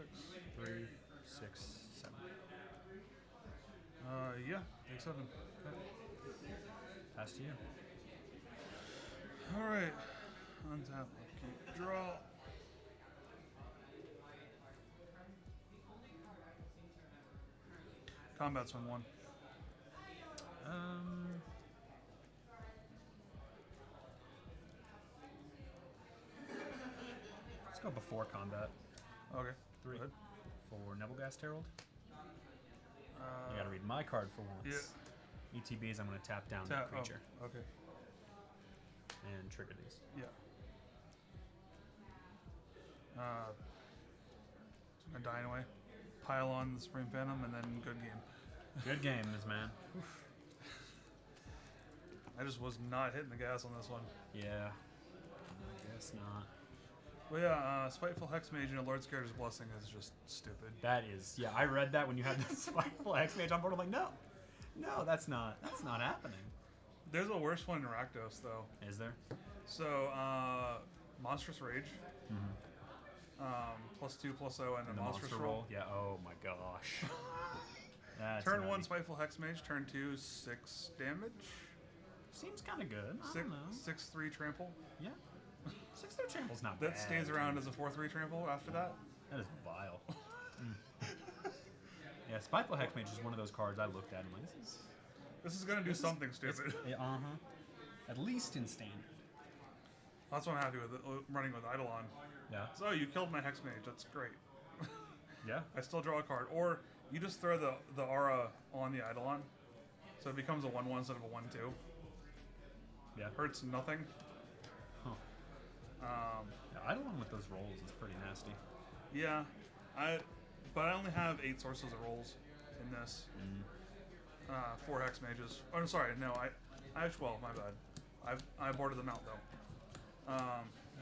3, 6, 7. Yeah. Take 7. Pass to you. Alright. Untap, upkeep, draw. Combat swing 1. Let's go before combat. Okay. 3 Go ahead. for Nebelgast Herald. You gotta read my card for once. Yeah. ETBs, I'm gonna tap down that creature okay. and trigger these. Yeah. So I'm gonna die anyway. Pylon the Supreme Phantom, and then good game. Good game, this man. I just was not hitting the gas on this one. Yeah. I guess not. But yeah, Spiteful Hexmage and a Lord Scare's Blessing is just stupid. That is, yeah. I read that when you had the Spiteful Hexmage on board. I'm like, no, that's not happening. There's a worse one in Rakdos though. Is there? So Monstrous Rage, +2/+0, and And a monstrous roll. Yeah. Oh my gosh. That's Turn 1 nutty. Spiteful Hexmage. Turn 2 6 damage. Seems kind of good. I don't know. 6/3 trample. Yeah. 6-3 trample's not That bad. stays around as a 4/3 trample after that. That is vile. Yeah, Spiteful Hexmage is one of those cards I looked at and I'm like, This is gonna do something stupid. At least in standard. That's what I'm happy with running with Eidolon. Yeah. So you killed my Hexmage. That's great. Yeah. I still draw a card, or you just throw the aura on the Eidolon, so it becomes a 1/1 instead of a 1/2. Yeah. Hurts nothing. Huh. Yeah, Eidolon with those rolls is pretty nasty. Yeah, but I only have 8 sources of rolls in this. 4 Hex Mages. Oh, I'm sorry, no, I have 12. My bad. I boarded them out though.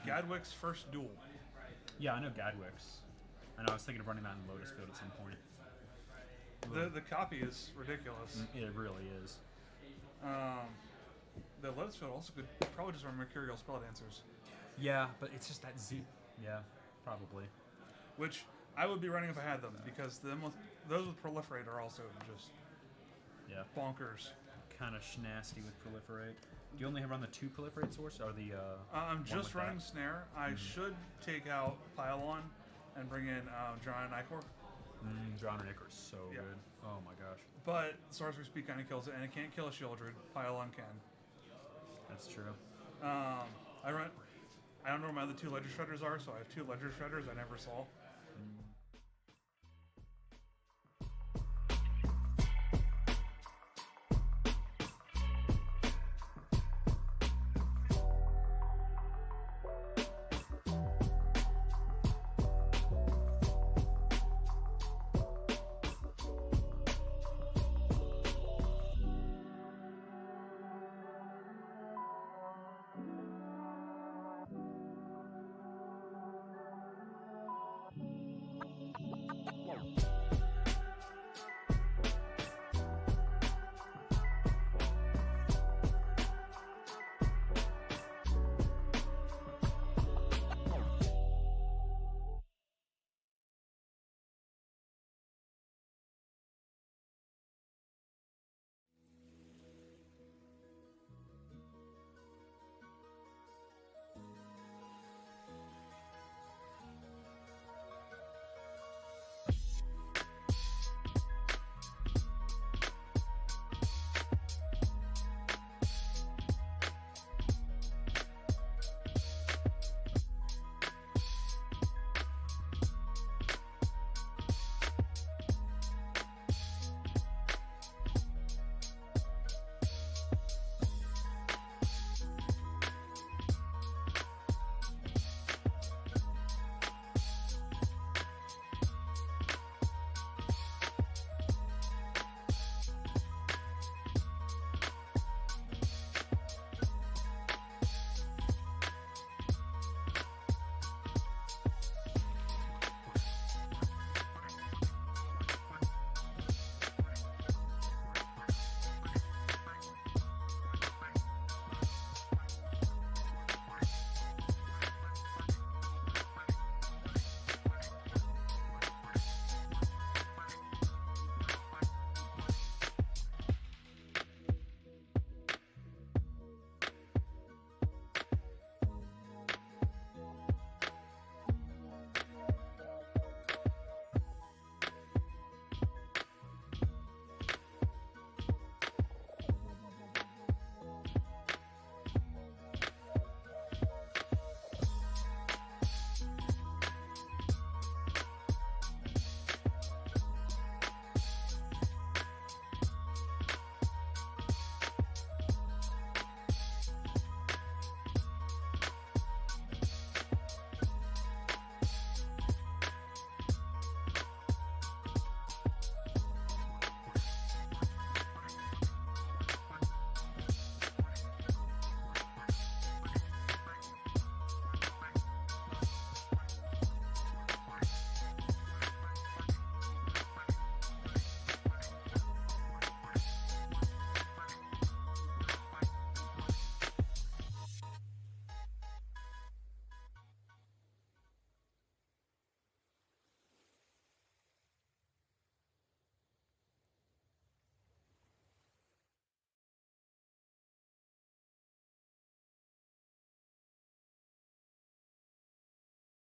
Gadwick's First Duel. Yeah, I know Gadwick's. I know I was thinking of running that in Lotus Field at some point. The copy is ridiculous. It really is. The Lotus Field also could probably just run Mercurial Spell Dancers, Yeah, but it's just that Z. Yeah, probably. which I would be running if I had them, because those with Proliferate are also just Yeah. bonkers. Kind of nasty with Proliferate. Do you only run the 2 Proliferate source or the? I'm just with running that? Snare. I should take out Pylon and bring in John and Icor. John and Icarus, so Yeah. good. Oh my gosh, But Sorcerer Speed kind of kills it, and it can't kill a Shieldred. Pylon can. that's true. I don't know where my other 2 Ledger Shredders are, so I have 2 Ledger Shredders I never saw.